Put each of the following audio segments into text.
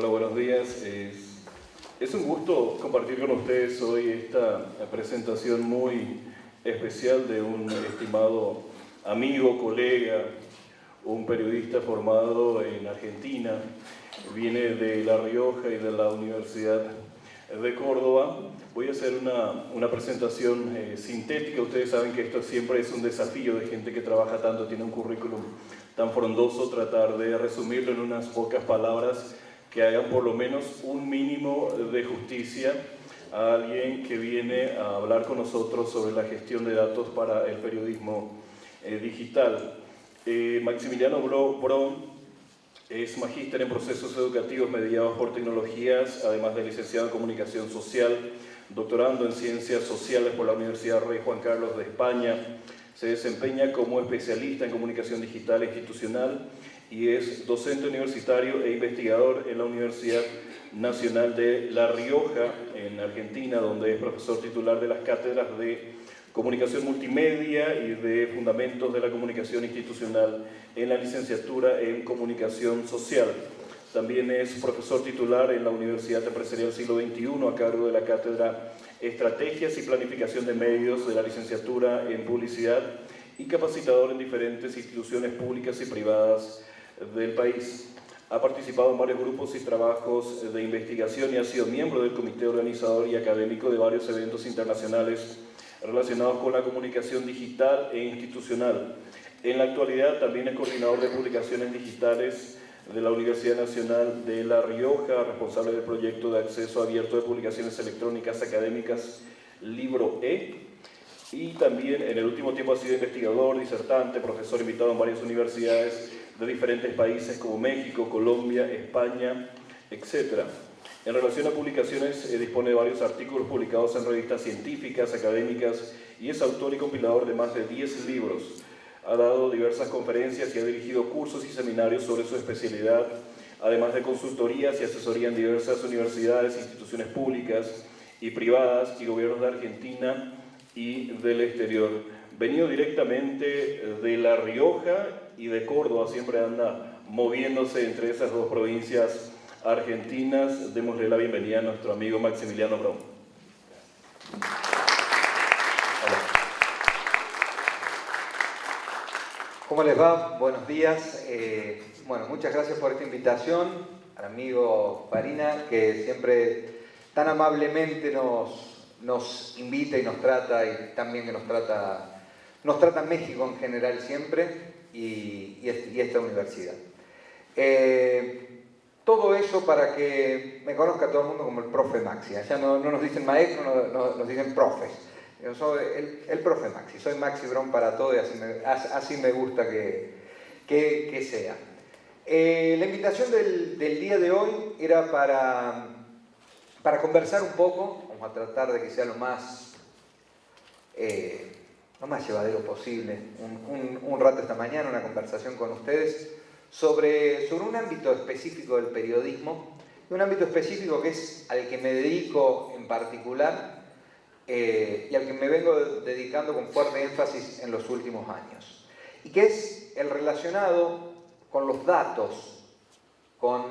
Hola, buenos días. Es un gusto compartir con ustedes hoy esta presentación muy especial de un estimado amigo, colega, un periodista formado en Argentina, viene de La Rioja y de la Universidad de Córdoba. Voy a hacer una presentación sintética. Ustedes saben que esto siempre es un desafío de gente que trabaja tanto, tiene un currículum tan frondoso, tratar de resumirlo en unas pocas palabras que hagan por lo menos un mínimo de justicia a alguien que viene a hablar con nosotros sobre la gestión de datos para el periodismo digital. Maximiliano Braun es magíster en procesos educativos mediados por tecnologías, además de licenciado en comunicación social, doctorando en ciencias sociales por la Universidad Rey Juan Carlos de España. Se desempeña como especialista en comunicación digital e institucional y es docente universitario e investigador en la Universidad Nacional de La Rioja, en Argentina, donde es profesor titular de las cátedras de Comunicación Multimedia y de Fundamentos de la Comunicación Institucional en la licenciatura en Comunicación Social. También es profesor titular en la Universidad Empresarial Siglo XXI a cargo de la cátedra Estrategias y Planificación de Medios de la licenciatura en Publicidad y capacitador en diferentes instituciones públicas y privadas del país. Ha participado en varios grupos y trabajos de investigación y ha sido miembro del comité organizador y académico de varios eventos internacionales relacionados con la comunicación digital e institucional. En la actualidad también es coordinador de publicaciones digitales de la Universidad Nacional de La Rioja, responsable del proyecto de acceso abierto de publicaciones electrónicas académicas Libro E, y también en el último tiempo ha sido investigador, disertante, profesor invitado en varias universidades de diferentes países como México, Colombia, España, etc. En relación a publicaciones, dispone de varios artículos publicados en revistas científicas, académicas, y es autor y compilador de más de 10 libros. Ha dado diversas conferencias y ha dirigido cursos y seminarios sobre su especialidad, además de consultorías y asesoría en diversas universidades, instituciones públicas y privadas y gobiernos de Argentina y del exterior. Venido directamente de La Rioja y de Córdoba, siempre anda moviéndose entre esas dos provincias argentinas. Démosle la bienvenida a nuestro amigo Maximiliano Braun. ¿Cómo les va? Buenos días. Bueno, muchas gracias por esta invitación al amigo Farina, que siempre tan amablemente nos invita y nos trata, y también que nos trata México en general siempre, y esta universidad. Todo eso para que me conozca todo el mundo como el profe Maxi. Allá no nos dicen maestro, nos dicen profes. Yo soy el profe Maxi, soy Maxi Braun para todo, y así me gusta que sea. La invitación del día de hoy era para conversar un poco. Vamos a tratar de que sea lo más llevadero posible. Un rato esta mañana, una conversación con ustedes sobre un ámbito específico del periodismo, un ámbito específico que es al que me dedico en particular, y al que me vengo dedicando con fuerte énfasis en los últimos años, y que es el relacionado con los datos, con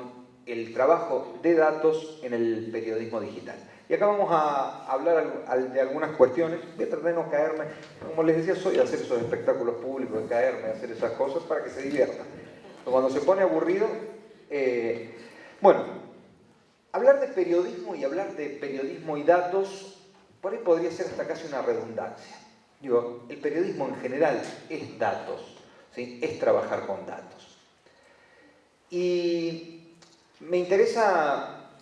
el trabajo de datos en el periodismo digital. Y acá vamos a hablar de algunas cuestiones. Voy a tratar de no caerme, como les decía, soy de hacer esos espectáculos públicos, de caerme, de hacer esas cosas para que se diviertan. Cuando se pone aburrido, bueno, hablar de periodismo y hablar de periodismo y datos, por ahí podría ser hasta casi una redundancia. Digo, el periodismo en general es datos, ¿sí? Es trabajar con datos. Y me interesa,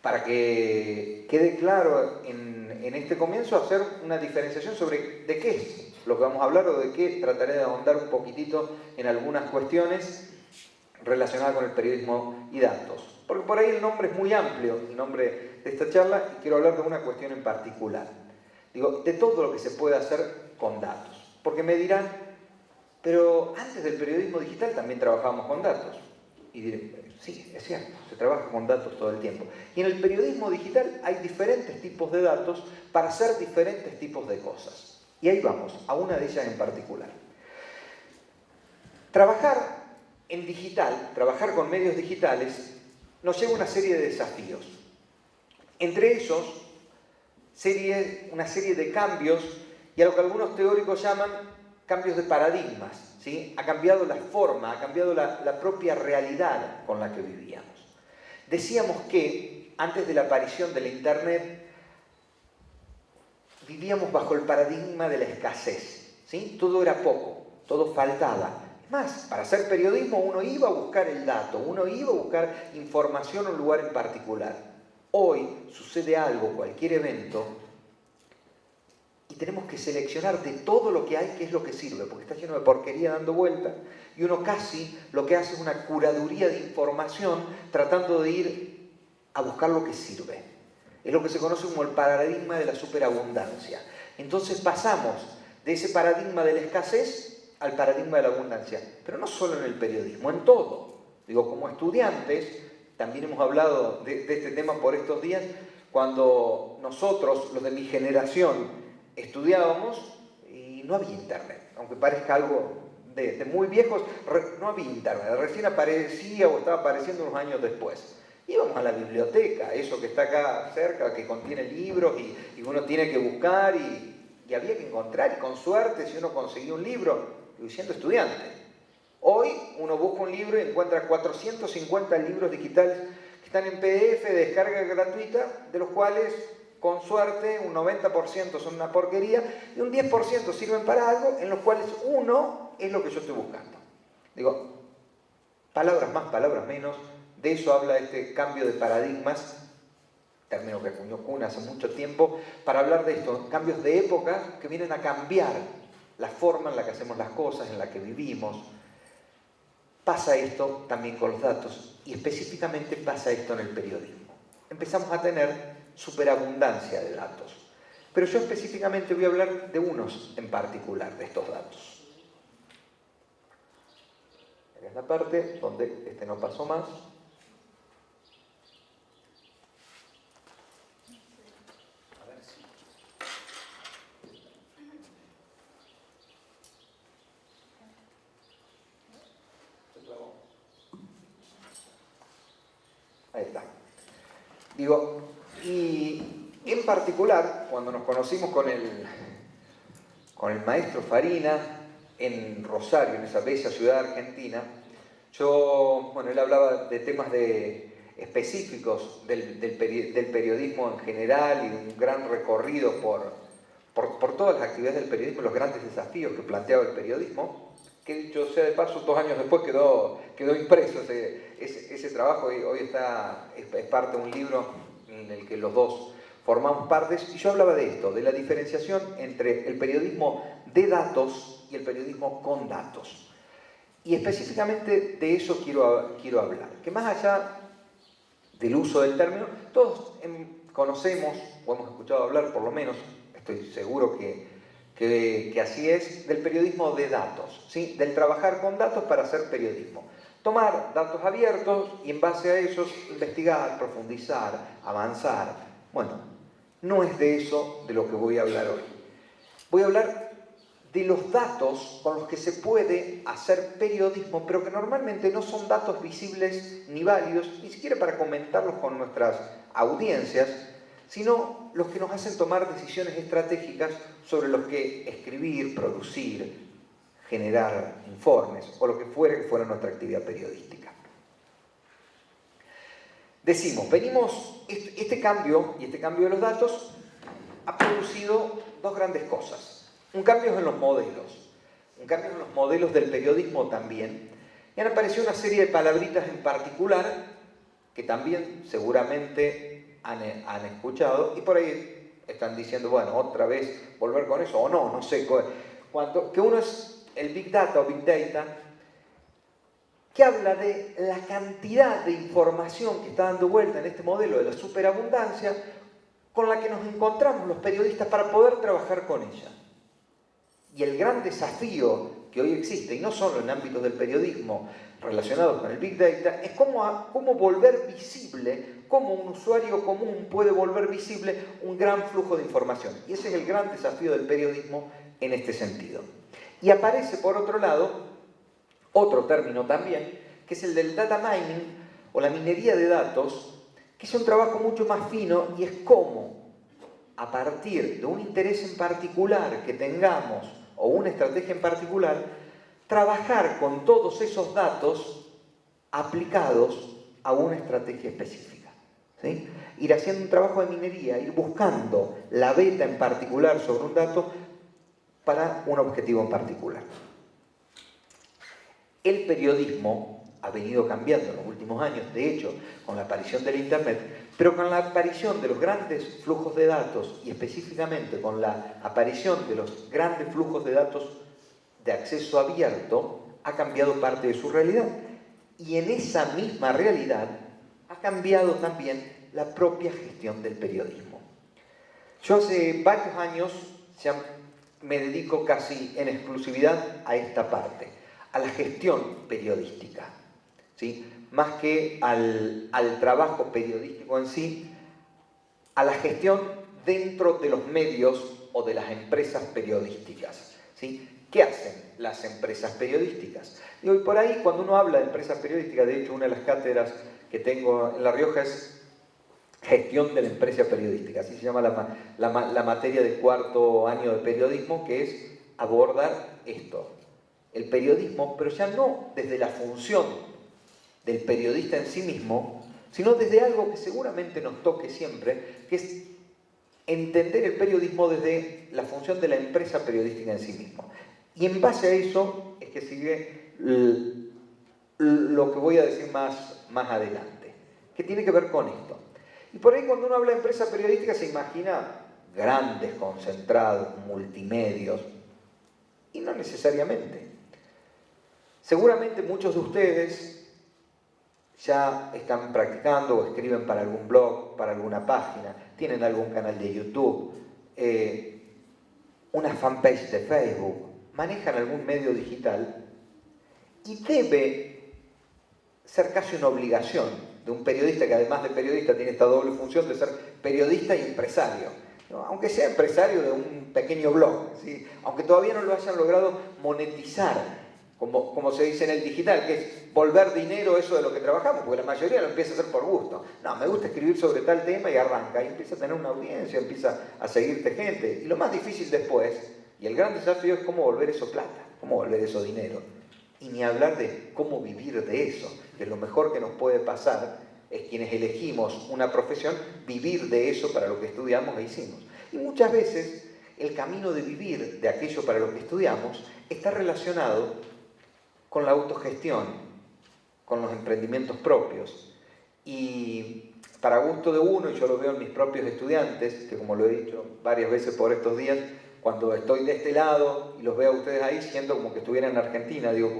para que quede claro en este comienzo, hacer una diferenciación sobre de qué es lo que vamos a hablar, o de qué trataré de ahondar un poquitito en algunas cuestiones relacionadas con el periodismo y datos. Porque por ahí el nombre es muy amplio, el nombre de esta charla, y quiero hablar de una cuestión en particular. Digo, de todo lo que se puede hacer con datos. Porque me dirán, pero antes del periodismo digital también trabajábamos con datos. Y diré, sí, es cierto, se trabaja con datos todo el tiempo. Y en el periodismo digital hay diferentes tipos de datos para hacer diferentes tipos de cosas. Y ahí vamos, a una de ellas en particular. Trabajar en digital, trabajar con medios digitales, nos lleva una serie de desafíos. Entre esos, una serie de cambios y a lo que algunos teóricos llaman cambios de paradigmas, ¿sí? Ha cambiado la forma, ha cambiado la propia realidad con la que vivíamos. Decíamos que antes de la aparición de la Internet vivíamos bajo el paradigma de la escasez, ¿sí? Todo era poco, todo faltaba. Es más, para hacer periodismo uno iba a buscar el dato, uno iba a buscar información en un lugar en particular. Hoy sucede algo, cualquier evento, y tenemos que seleccionar de todo lo que hay qué es lo que sirve, porque está lleno de porquería dando vuelta, y uno casi lo que hace es una curaduría de información tratando de ir a buscar lo que sirve. Es lo que se conoce como el paradigma de la superabundancia. Entonces pasamos de ese paradigma de la escasez al paradigma de la abundancia, pero no solo en el periodismo, en todo. Digo, como estudiantes, también hemos hablado de este tema por estos días, cuando nosotros, los de mi generación, estudiábamos y no había internet, aunque parezca algo de muy viejos, no había internet, recién aparecía o estaba apareciendo unos años después. Íbamos a la biblioteca, eso que está acá cerca, que contiene libros y uno tiene que buscar y había que encontrar, y con suerte si uno conseguía un libro, siendo estudiante. Hoy uno busca un libro y encuentra 450 libros digitales que están en PDF de descarga gratuita, de los cuales con suerte un 90% son una porquería y un 10% sirven para algo, en los cuales uno es lo que yo estoy buscando. Digo, palabras más, palabras menos, de eso habla este cambio de paradigmas, término que acuñó Kuhn hace mucho tiempo, para hablar de esto, cambios de época que vienen a cambiar la forma en la que hacemos las cosas, en la que vivimos. Pasa esto también con los datos, y específicamente pasa esto en el periodismo. Empezamos a tener superabundancia de datos, pero yo específicamente voy a hablar de unos en particular de estos datos. Esta es la parte donde no pasó más. Ahí está. Digo, y en particular, cuando nos conocimos con el maestro Farina en Rosario, en esa bella ciudad argentina, él hablaba de temas específicos del periodismo en general y un gran recorrido por todas las actividades del periodismo, los grandes desafíos que planteaba el periodismo, que dicho sea de paso, 2 años después quedó impreso ese trabajo y hoy es parte de un libro en el que los dos formamos partes, y yo hablaba de esto, de la diferenciación entre el periodismo de datos y el periodismo con datos. Y específicamente de eso quiero hablar, que más allá del uso del término, todos conocemos, o hemos escuchado hablar, por lo menos, estoy seguro que así es, del periodismo de datos, ¿sí? Del trabajar con datos para hacer periodismo. Tomar datos abiertos y en base a esos investigar, profundizar, avanzar. Bueno, no es de eso de lo que voy a hablar hoy. Voy a hablar de los datos con los que se puede hacer periodismo, pero que normalmente no son datos visibles ni válidos, ni siquiera para comentarlos con nuestras audiencias, sino los que nos hacen tomar decisiones estratégicas sobre los que escribir, producir, generar informes o lo que fuera nuestra actividad periodística. Decimos, este cambio de los datos ha producido 2 grandes cosas. Un cambio en los modelos del periodismo también, y han aparecido una serie de palabritas en particular que también seguramente han escuchado, y por ahí están diciendo, bueno, otra vez volver con eso, o no sé cuánto, que uno es el Big Data o Big Data, que habla de la cantidad de información que está dando vuelta en este modelo de la superabundancia con la que nos encontramos los periodistas para poder trabajar con ella. Y el gran desafío que hoy existe, y no solo en ámbitos del periodismo relacionados con el Big Data, es cómo volver visible, cómo un usuario común puede volver visible un gran flujo de información. Y ese es el gran desafío del periodismo en este sentido. Y aparece, por otro lado, otro término también, que es el del data mining, o la minería de datos, que es un trabajo mucho más fino y es cómo, a partir de un interés en particular que tengamos o una estrategia en particular, trabajar con todos esos datos aplicados a una estrategia específica. ¿Sí? Ir haciendo un trabajo de minería, ir buscando la beta en particular sobre un dato para un objetivo en particular. El periodismo ha venido cambiando en los últimos años, de hecho, con la aparición del Internet, pero con la aparición de los grandes flujos de datos y específicamente con la aparición de los grandes flujos de datos de acceso abierto, ha cambiado parte de su realidad. Y en esa misma realidad ha cambiado también la propia gestión del periodismo. Yo hace varios años ya me dedico casi en exclusividad a esta parte, a la gestión periodística, ¿sí? Más que al trabajo periodístico en sí, a la gestión dentro de los medios o de las empresas periodísticas, ¿sí? ¿Qué hacen las empresas periodísticas? Y hoy por ahí, cuando uno habla de empresas periodísticas, de hecho una de las cátedras que tengo en La Rioja es gestión de la empresa periodística, así se llama la materia de cuarto año de periodismo, que es abordar esto, el periodismo, pero ya no desde la función del periodista en sí mismo, sino desde algo que seguramente nos toque siempre, que es entender el periodismo desde la función de la empresa periodística en sí mismo. Y en base a eso es que sigue lo que voy a decir más adelante, que tiene que ver con esto. Y por ahí cuando uno habla de empresa periodística se imagina grandes, concentrados, multimedios, y no necesariamente. Seguramente muchos de ustedes ya están practicando o escriben para algún blog, para alguna página, tienen algún canal de YouTube, una fanpage de Facebook, manejan algún medio digital y debe ser casi una obligación de un periodista que además de periodista tiene esta doble función de ser periodista y empresario, ¿no? Aunque sea empresario de un pequeño blog, ¿sí? Aunque todavía no lo hayan logrado monetizar, como se dice en el digital, que es volver dinero eso de lo que trabajamos, porque la mayoría lo empieza a hacer por gusto. No, me gusta escribir sobre tal tema y arranca, y empieza a tener una audiencia, empieza a seguirte gente. Y lo más difícil después, y el gran desafío es cómo volver eso plata, cómo volver eso dinero. Y ni hablar de cómo vivir de eso, que lo mejor que nos puede pasar es quienes elegimos una profesión, vivir de eso para lo que estudiamos e hicimos. Y muchas veces el camino de vivir de aquello para lo que estudiamos está relacionado con la autogestión, con los emprendimientos propios. Y para gusto de uno, y yo lo veo en mis propios estudiantes, que como lo he dicho varias veces por estos días, cuando estoy de este lado y los veo a ustedes ahí, siento como que estuviera en Argentina, digo,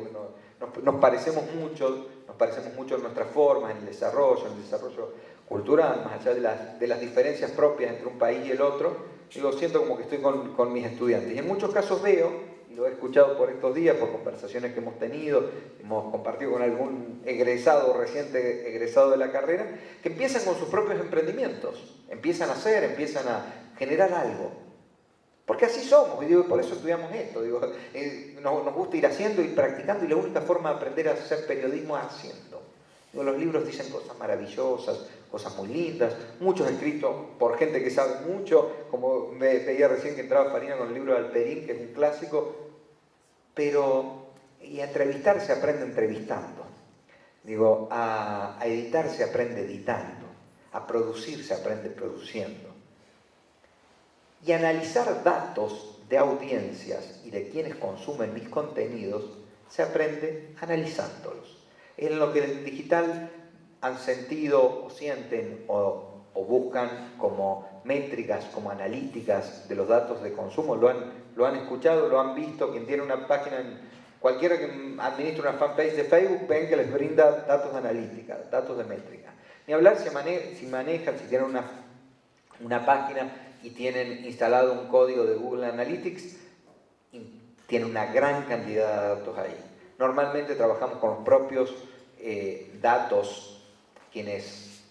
porque nos parecemos mucho en nuestras formas, en el desarrollo cultural, más allá de las diferencias propias entre un país y el otro, digo, siento como que estoy con mis estudiantes. Y en muchos casos veo, y lo he escuchado por estos días, por conversaciones que hemos tenido, hemos compartido con algún egresado, reciente egresado de la carrera, que empiezan con sus propios emprendimientos, empiezan a hacer, empiezan a generar algo. Porque así somos, y digo, por eso estudiamos esto, digo, nos gusta ir haciendo y practicando, y la única forma de aprender a hacer periodismo es haciendo. Digo, los libros dicen cosas maravillosas, cosas muy lindas, muchos escritos por gente que sabe mucho, como veía recién que entraba Farina con el libro de Alperín, que es un clásico, pero y a entrevistar se aprende entrevistando. Digo, a editar se aprende editando, a producir se aprende produciendo. Y analizar datos de audiencias y de quienes consumen mis contenidos se aprende analizándolos. En lo que en digital han sentido o sienten o buscan como métricas, como analíticas de los datos de consumo, lo han escuchado, lo han visto. Quien tiene una página, cualquiera que administre una fanpage de Facebook, ven que les brinda datos de analítica, datos de métrica. Ni hablar si manejan, si tienen una página y tienen instalado un código de Google Analytics, y tiene una gran cantidad de datos ahí. Normalmente trabajamos con los propios datos, quienes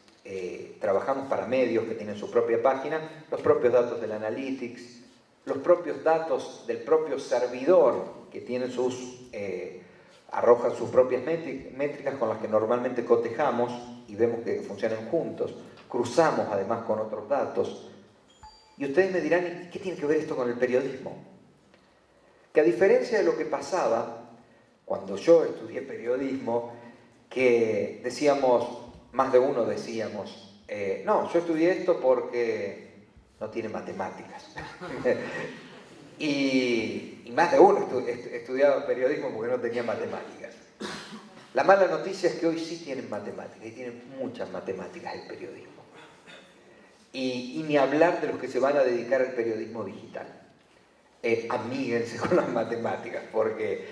trabajamos para medios que tienen su propia página, los propios datos del Analytics, los propios datos del propio servidor que tiene sus arrojan sus propias métricas con las que normalmente cotejamos y vemos que funcionan juntos. Cruzamos además con otros datos. Y ustedes me dirán, ¿qué tiene que ver esto con el periodismo? Que a diferencia de lo que pasaba cuando yo estudié periodismo, que decíamos, más de uno decíamos, no, yo estudié esto porque no tiene matemáticas. y más de uno estudiaba periodismo porque no tenía matemáticas. La mala noticia es que hoy sí tienen matemáticas, y tienen muchas matemáticas el periodismo. Y ni hablar de los que se van a dedicar al periodismo digital. Amíguense con las matemáticas, porque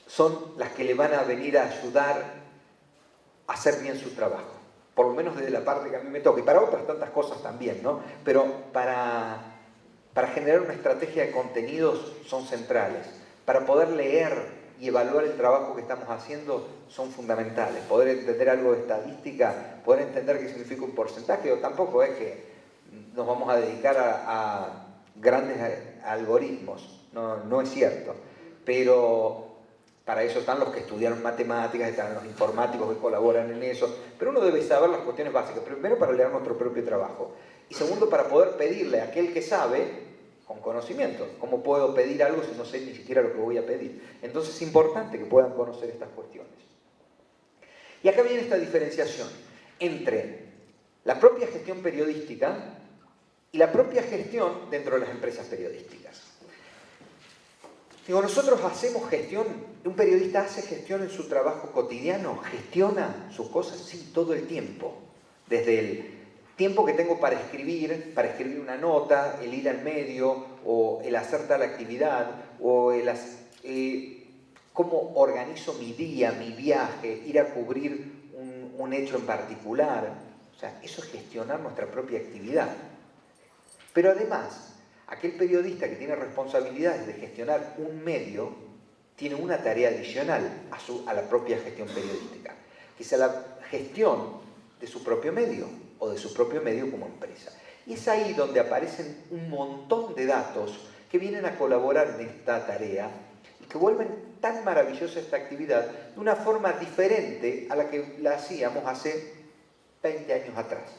son las que le van a venir a ayudar a hacer bien su trabajo. Por lo menos desde la parte que a mí me toca, y para otras tantas cosas también, ¿no? Pero para generar una estrategia de contenidos son centrales. Para poder leer y evaluar el trabajo que estamos haciendo son fundamentales. Poder entender algo de estadística, poder entender qué significa un porcentaje, o tampoco es que nos vamos a dedicar a grandes algoritmos, no es cierto. Pero para eso están los que estudiaron matemáticas, están los informáticos que colaboran en eso, pero uno debe saber las cuestiones básicas, primero para leer nuestro propio trabajo, y segundo para poder pedirle a aquel que sabe, con conocimiento. ¿Cómo puedo pedir algo si no sé ni siquiera lo que voy a pedir? Entonces es importante que puedan conocer estas cuestiones. Y acá viene esta diferenciación entre la propia gestión periodística y la propia gestión dentro de las empresas periodísticas. Digo, nosotros hacemos gestión, un periodista hace gestión en su trabajo cotidiano, gestiona sus cosas, sí, todo el tiempo. Desde el tiempo que tengo para escribir una nota, el ir al medio, o el hacer tal actividad, o cómo organizo mi día, mi viaje, ir a cubrir un hecho en particular. O sea, eso es gestionar nuestra propia actividad. Pero además, aquel periodista que tiene responsabilidades de gestionar un medio, tiene una tarea adicional a la propia gestión periodística, que es la gestión de su propio medio, o de su propio medio como empresa. Y es ahí donde aparecen un montón de datos que vienen a colaborar en esta tarea y que vuelven tan maravillosa esta actividad de una forma diferente a la que la hacíamos hace 20 años atrás.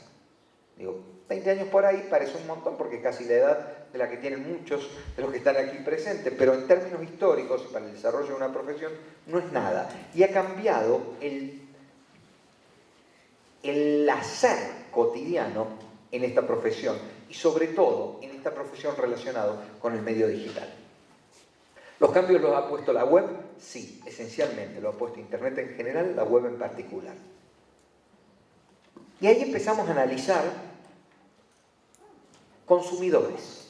Digo, 20 años por ahí parece un montón porque es casi la edad de la que tienen muchos de los que están aquí presentes, pero en términos históricos y para el desarrollo de una profesión no es nada. Y ha cambiado el hacer cotidiano en esta profesión y sobre todo en esta profesión relacionado con el medio digital. ¿Los cambios los ha puesto la web? Sí, esencialmente lo ha puesto Internet en general, la web en particular. Y ahí empezamos a analizar consumidores.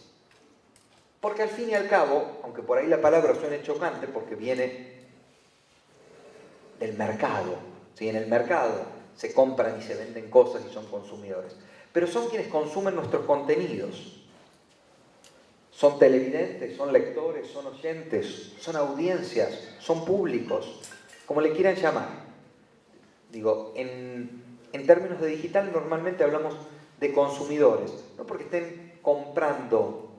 Porque al fin y al cabo, aunque por ahí la palabra suene chocante porque viene del mercado, ¿sí? En el mercado se compran y se venden cosas y son consumidores, pero son quienes consumen nuestros contenidos. Son televidentes, son lectores, son oyentes, son audiencias, son públicos, como le quieran llamar. Digo, en términos de digital normalmente hablamos de consumidores, no porque estén comprando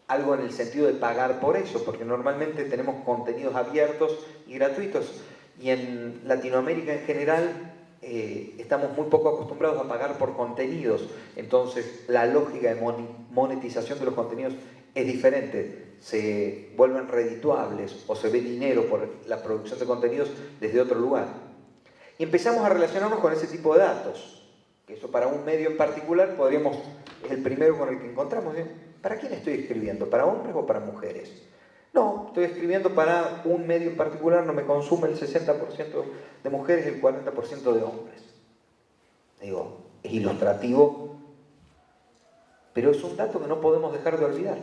algo en el sentido de pagar por eso, porque normalmente tenemos contenidos abiertos y gratuitos, y en Latinoamérica en general estamos muy poco acostumbrados a pagar por contenidos, entonces la lógica de monetización de los contenidos es diferente, se vuelven redituables o se ve dinero por la producción de contenidos desde otro lugar. Y empezamos a relacionarnos con ese tipo de datos, que eso para un medio en particular es el primero con el que encontramos. ¿Para quién estoy escribiendo? ¿Para hombres o para mujeres? No, estoy escribiendo para un medio en particular, no me consume el 60% de mujeres y el 40% de hombres. Digo, es ilustrativo, pero es un dato que no podemos dejar de olvidar.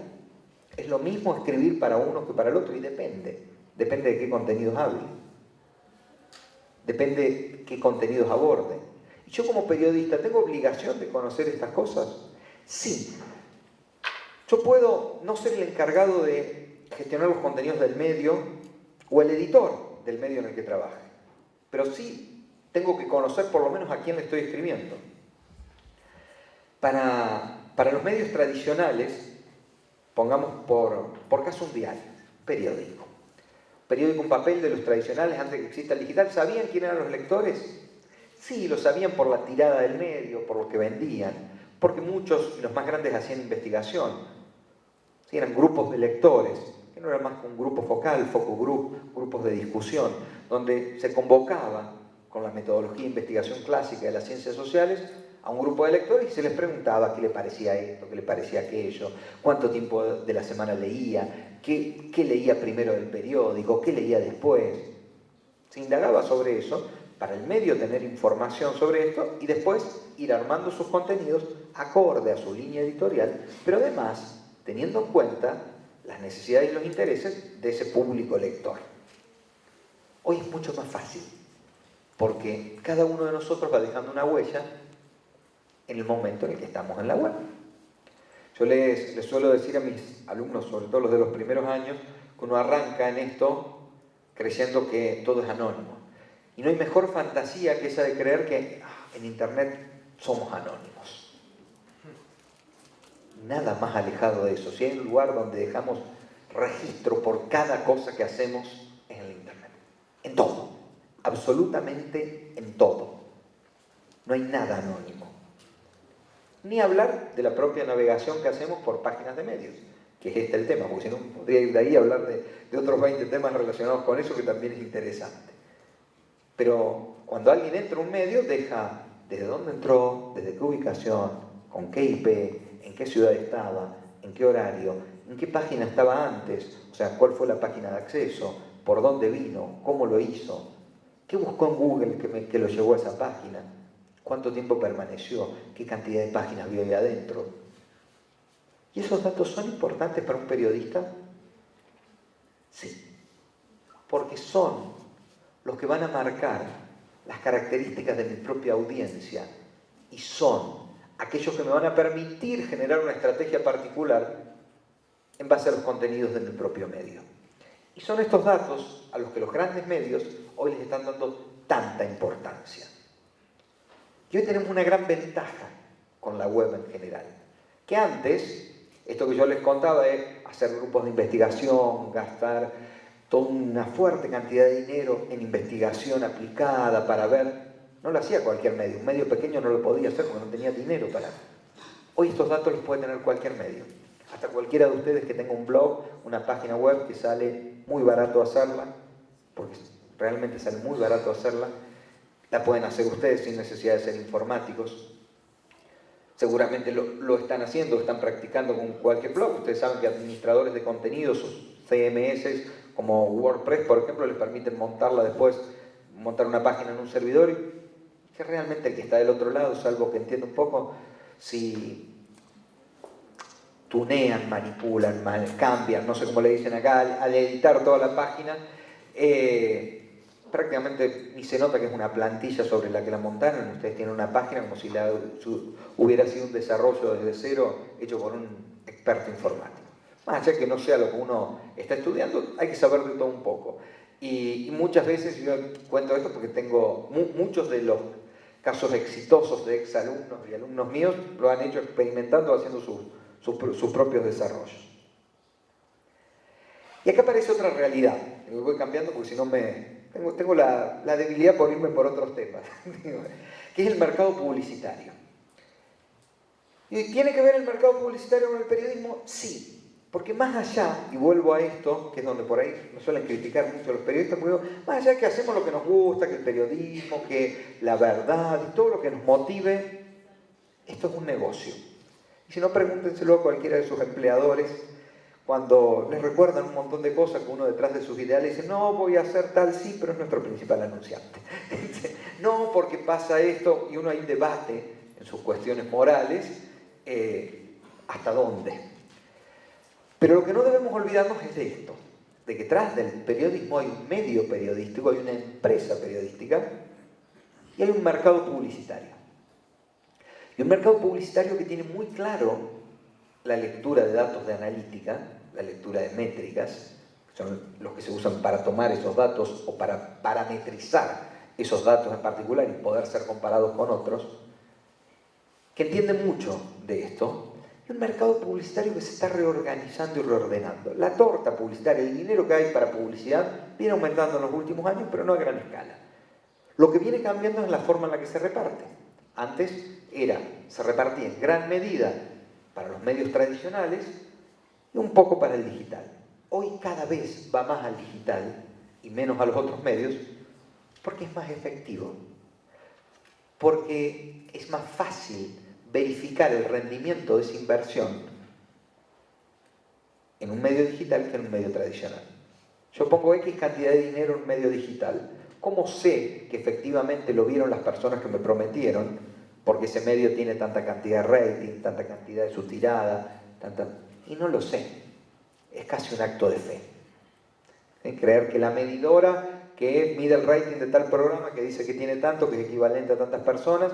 Es lo mismo escribir para uno que para el otro y depende de qué contenidos hable, depende de qué contenidos aborde. ¿Y yo como periodista tengo obligación de conocer estas cosas? Sí. Yo puedo no ser el encargado de gestionar los contenidos del medio o el editor del medio en el que trabaje, pero sí tengo que conocer por lo menos a quién le estoy escribiendo. Para los medios tradicionales, pongamos por caso un diario, periódico. periódico en papel de los tradicionales antes de que exista el digital. ¿Sabían quién eran los lectores? Sí, lo sabían por la tirada del medio, por lo que vendían, porque muchos, y los más grandes, hacían investigación. Sí, eran grupos de lectores, que no era más que un grupo focal, focus group, grupos de discusión, donde se convocaba con la metodología de investigación clásica de las ciencias sociales a un grupo de lectores y se les preguntaba qué le parecía esto, qué le parecía aquello, cuánto tiempo de la semana leía, qué leía primero del periódico, qué leía después. Se indagaba sobre eso para el medio tener información sobre esto y después ir armando sus contenidos acorde a su línea editorial, pero además teniendo en cuenta las necesidades y los intereses de ese público lector. Hoy es mucho más fácil, porque cada uno de nosotros va dejando una huella en el momento en el que estamos en la web. Yo les suelo decir a mis alumnos, sobre todo los de los primeros años, que uno arranca en esto creyendo que todo es anónimo. Y no hay mejor fantasía que esa de creer que en Internet somos anónimos. Nada más alejado de eso. Si hay un lugar donde dejamos registro por cada cosa que hacemos, es en el Internet. En todo. Absolutamente en todo. No hay nada anónimo. Ni hablar de la propia navegación que hacemos por páginas de medios, que es este el tema, porque si no podría ir de ahí a hablar de otros 20 temas relacionados con eso que también es interesante. Pero cuando alguien entra a un medio, deja desde dónde entró, desde qué ubicación, con qué IP, en qué ciudad estaba, en qué horario, en qué página estaba antes, o sea, cuál fue la página de acceso, por dónde vino, cómo lo hizo, qué buscó en Google que lo llevó a esa página, cuánto tiempo permaneció, qué cantidad de páginas vio ahí adentro. ¿Y esos datos son importantes para un periodista? Sí, porque son los que van a marcar las características de mi propia audiencia y son aquellos que me van a permitir generar una estrategia particular en base a los contenidos de mi propio medio. Y son estos datos a los que los grandes medios hoy les están dando tanta importancia. Y hoy tenemos una gran ventaja con la web en general, que antes, esto que yo les contaba de hacer grupos de investigación, gastar toda una fuerte cantidad de dinero en investigación aplicada para ver, no lo hacía cualquier medio, un medio pequeño no lo podía hacer porque no tenía dinero para. Hoy estos datos los puede tener cualquier medio, hasta cualquiera de ustedes que tenga un blog, una página web que sale muy barato hacerla, porque realmente sale muy barato hacerla, la pueden hacer ustedes sin necesidad de ser informáticos. Seguramente lo están haciendo, están practicando con cualquier blog. Ustedes saben que administradores de contenidos, CMS, como WordPress, por ejemplo, les permiten montarla después, montar una página en un servidor, y que realmente el que está del otro lado, salvo que entienda un poco, si tunean, manipulan, cambian, no sé cómo le dicen acá, al editar toda la página, prácticamente ni se nota que es una plantilla sobre la que la montaron. Ustedes tienen una página como si hubiera sido un desarrollo desde cero hecho por un experto informático. Más allá que no sea lo que uno está estudiando, hay que saber de todo un poco. Y muchas veces, yo cuento esto porque tengo muchos de los casos exitosos de exalumnos y alumnos míos lo han hecho experimentando, haciendo sus propios desarrollos. Y acá aparece otra realidad. Voy cambiando porque si no tengo la debilidad por irme por otros temas, que es el mercado publicitario. ¿Y tiene que ver el mercado publicitario con el periodismo? Sí, porque más allá, y vuelvo a esto, que es donde por ahí nos suelen criticar mucho los periodistas, porque más allá que hacemos lo que nos gusta, que el periodismo, que la verdad, y todo lo que nos motive, esto es un negocio. Y si no, pregúntenselo a cualquiera de sus empleadores, cuando les recuerdan un montón de cosas que uno detrás de sus ideales dice, no, voy a hacer tal, sí, pero es nuestro principal anunciante. No, porque pasa esto, y uno ahí debate en sus cuestiones morales, ¿hasta dónde? Pero lo que no debemos olvidarnos es de esto, de que detrás del periodismo hay un medio periodístico, hay una empresa periodística, y hay un mercado publicitario. Y un mercado publicitario que tiene muy claro la lectura de datos de analítica, la lectura de métricas, que son los que se usan para tomar esos datos o para parametrizar esos datos en particular y poder ser comparados con otros, que entiende mucho de esto, Es un mercado publicitario que se está reorganizando y reordenando. La torta publicitaria, el dinero que hay para publicidad, viene aumentando en los últimos años, pero no a gran escala. Lo que viene cambiando es la forma en la que se reparte. Antes se repartía en gran medida para los medios tradicionales y un poco para el digital. Hoy cada vez va más al digital y menos a los otros medios porque es más efectivo, porque es más fácil verificar el rendimiento de esa inversión en un medio digital que en un medio tradicional. Yo pongo X cantidad de dinero en un medio digital. ¿Cómo sé que efectivamente lo vieron las personas que me prometieron? Porque ese medio tiene tanta cantidad de rating, tanta cantidad de su tirada, y no lo sé. Es casi un acto de fe. Creer que la medidora que mide el rating de tal programa, que dice que tiene tanto, que es equivalente a tantas personas,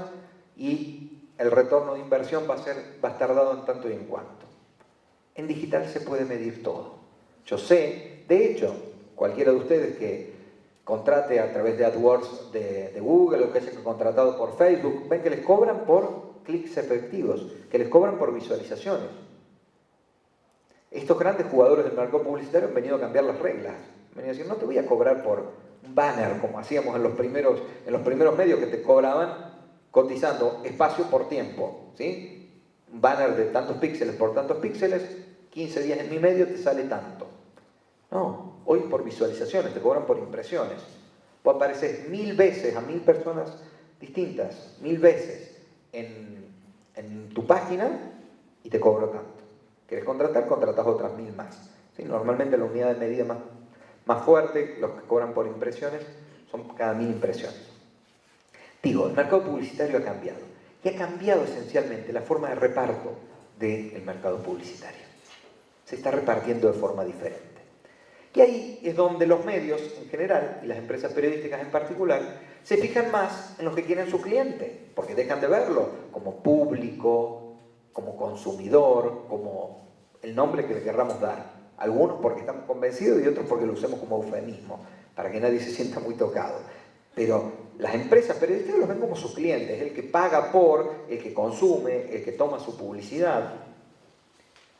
y el retorno de inversión va a estar dado en tanto y en cuanto. En digital se puede medir todo. Yo sé, de hecho, cualquiera de ustedes que contrate a través de AdWords de Google o que haya contratado por Facebook, ven que les cobran por clics efectivos, que les cobran por visualizaciones. Estos grandes jugadores del mercado publicitario han venido a cambiar las reglas. Han venido a decir, no te voy a cobrar por un banner, como hacíamos en los primeros medios que te cobraban cotizando espacio por tiempo, ¿sí? Un banner de tantos píxeles por tantos píxeles, 15 días en mi medio te sale tanto. No, hoy por visualizaciones, te cobran por impresiones. Vos apareces 1000 veces a 1000 personas distintas, 1000 veces en tu página y te cobro tanto. ¿Querés contratar? Contratás otras 1000 más. ¿Sí? Normalmente la unidad de medida más fuerte, los que cobran por impresiones, son cada 1000 impresiones. Digo, el mercado publicitario ha cambiado. Y ha cambiado esencialmente la forma de reparto del mercado publicitario. Se está repartiendo de forma diferente. Y ahí es donde los medios en general, y las empresas periodísticas en particular, se fijan más en lo que quieren su cliente, porque dejan de verlo como público, como consumidor, como el nombre que le querramos dar. Algunos porque estamos convencidos y otros porque lo usamos como eufemismo, para que nadie se sienta muy tocado. Pero las empresas periodísticas los ven como sus clientes, el que paga por, el que consume, el que toma su publicidad.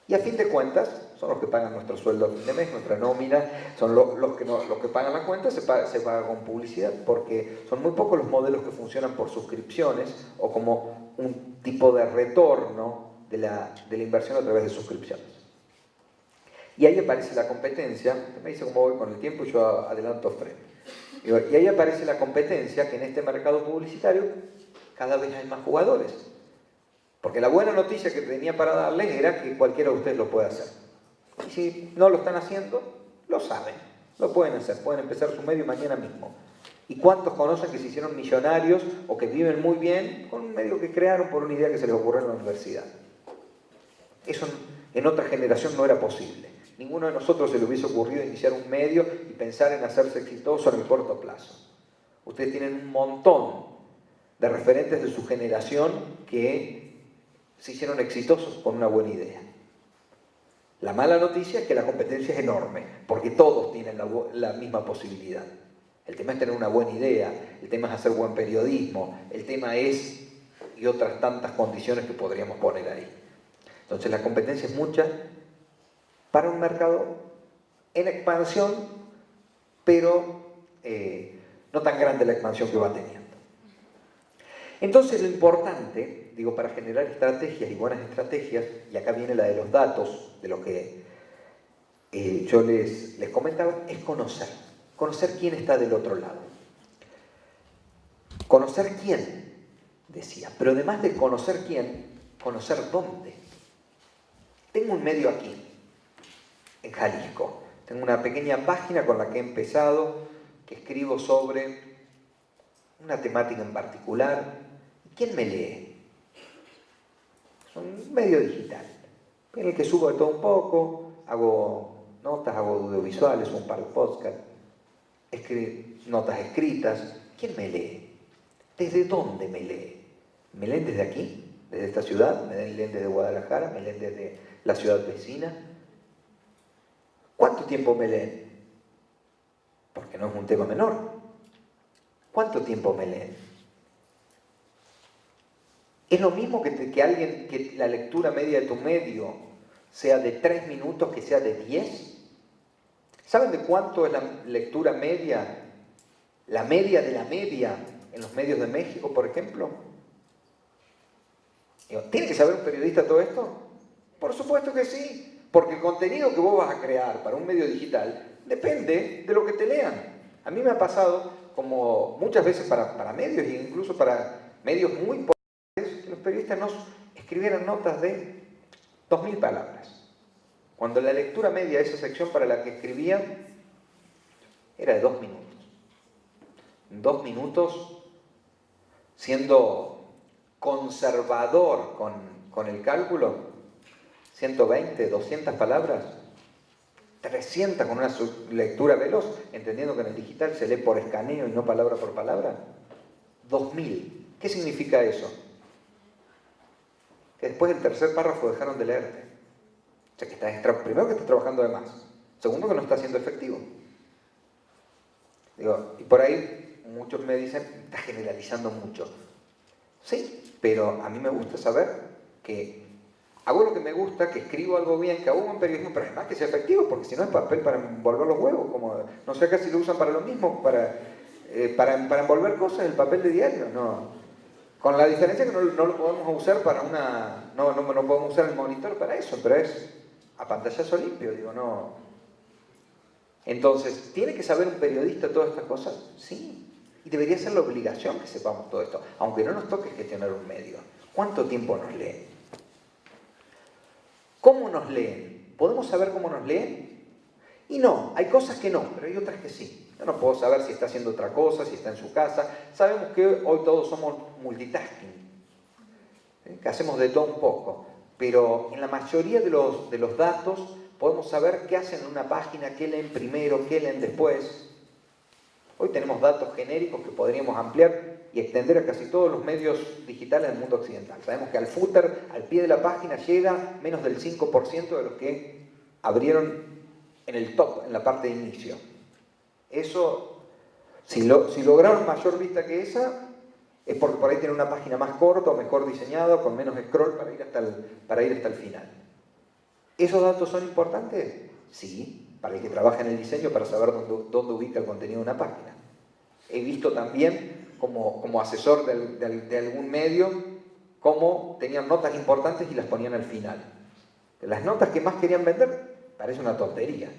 Y a fin de cuentas, son los que pagan nuestro sueldo a fin de mes, nuestra nómina, son los que pagan la cuenta, se paga con publicidad, porque son muy pocos los modelos que funcionan por suscripciones o como un tipo de retorno de la inversión a través de suscripciones. Y ahí aparece la competencia, me dice cómo voy con el tiempo y yo adelanto frente. Y ahí aparece la competencia que en este mercado publicitario cada vez hay más jugadores. Porque la buena noticia que tenía para darles era que cualquiera de ustedes lo puede hacer. Y si no lo están haciendo, lo saben, lo pueden hacer, pueden empezar su medio mañana mismo. ¿Y cuántos conocen que se hicieron millonarios o que viven muy bien con un medio que crearon por una idea que se les ocurrió en la universidad? Eso en otra generación no era posible. Ninguno de nosotros se le hubiese ocurrido iniciar un medio y pensar en hacerse exitoso en el corto plazo. Ustedes tienen un montón de referentes de su generación que se hicieron exitosos con una buena idea. La mala noticia es que la competencia es enorme, porque todos tienen la misma posibilidad. El tema es tener una buena idea, el tema es hacer buen periodismo, el tema es, y otras tantas condiciones que podríamos poner ahí. Entonces la competencia es mucha para un mercado en expansión, pero no tan grande la expansión que va teniendo. Entonces lo importante, digo, para generar estrategias y buenas estrategias, y acá viene la de los datos, de lo que yo les comentaba, es conocer quién está del otro lado. Conocer quién, decía, pero además de conocer quién, conocer dónde. Tengo un medio aquí, en Jalisco. Tengo una pequeña página con la que he empezado, que escribo sobre una temática en particular. ¿Quién me lee? Es un medio digital, en el que subo de todo un poco, hago notas, hago audiovisuales, un par de podcasts, notas escritas. ¿Quién me lee? ¿Desde dónde me lee? ¿Me leen desde aquí? ¿Desde esta ciudad? ¿Me leen desde Guadalajara? ¿Me leen desde la ciudad vecina? ¿Cuánto tiempo me leen? Porque no es un tema menor. ¿Cuánto tiempo me leen? ¿Es lo mismo que la lectura media de tu medio sea de 3 minutos que sea de 10? ¿Saben de cuánto es la lectura media? La media de la media en los medios de México, por ejemplo. ¿Tiene que saber un periodista todo esto? Por supuesto que sí, porque el contenido que vos vas a crear para un medio digital depende de lo que te lean. A mí me ha pasado, como muchas veces para medios e incluso para medios muy importantes, que los periodistas nos escribieran notas de 2000 palabras. Cuando la lectura media de esa sección para la que escribían era de 2 minutos. 2 minutos, siendo conservador con el cálculo, 120, 200 palabras, 300 con una lectura veloz, entendiendo que en el digital se lee por escaneo y no palabra por palabra, 2000. ¿Qué significa eso? Que después del tercer párrafo dejaron de leerte. O sea, primero que estás trabajando de más, segundo que no está siendo efectivo. Y por ahí muchos me dicen, estás generalizando mucho. Sí, pero a mí me gusta saber que hago lo que me gusta, que escribo algo bien, que hago un buen periodismo, pero además que sea efectivo, porque si no es papel para envolver los huevos, como no sé acá si lo usan para lo mismo, para envolver cosas, el papel de diario, no. Con la diferencia que no lo podemos usar para no podemos usar el monitor para eso, pero es a pantallazo limpio, digo, no. Entonces, ¿tiene que saber un periodista todas estas cosas? Sí. Y debería ser la obligación que sepamos todo esto, aunque no nos toque gestionar un medio. ¿Cuánto tiempo nos leen? ¿Cómo nos leen? ¿Podemos saber cómo nos leen? Y no, hay cosas que no, pero hay otras que sí. Yo no puedo saber si está haciendo otra cosa, si está en su casa. Sabemos que hoy todos somos multitasking, que hacemos de todo un poco, pero en la mayoría de los datos podemos saber qué hacen en una página, qué leen primero, qué leen después. Hoy tenemos datos genéricos que podríamos ampliar y extender a casi todos los medios digitales del mundo occidental. Sabemos que al footer, al pie de la página, llega menos del 5% de los que abrieron en el top, en la parte de inicio. Eso, si lograron mayor vista que esa, es porque por ahí tienen una página más corta o mejor diseñada, con menos scroll para ir hasta el final. ¿Esos datos son importantes? Sí, para el que trabaja en el diseño, para saber dónde ubica el contenido de una página. He visto también, como asesor de algún medio, cómo tenían notas importantes y las ponían al final. Las notas que más querían vender, parece una tontería,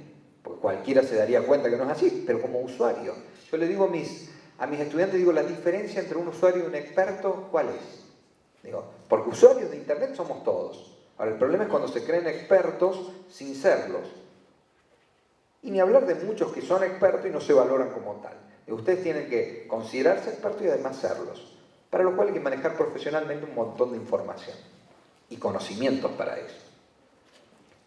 porque cualquiera se daría cuenta que no es así, pero como usuario. Yo le digo a mis estudiantes, la diferencia entre un usuario y un experto, ¿cuál es? Porque usuarios de Internet somos todos. Ahora, el problema es cuando se creen expertos sin serlos. Y ni hablar de muchos que son expertos y no se valoran como tal. Ustedes tienen que considerarse expertos y además serlos, para lo cual hay que manejar profesionalmente un montón de información y conocimientos para eso.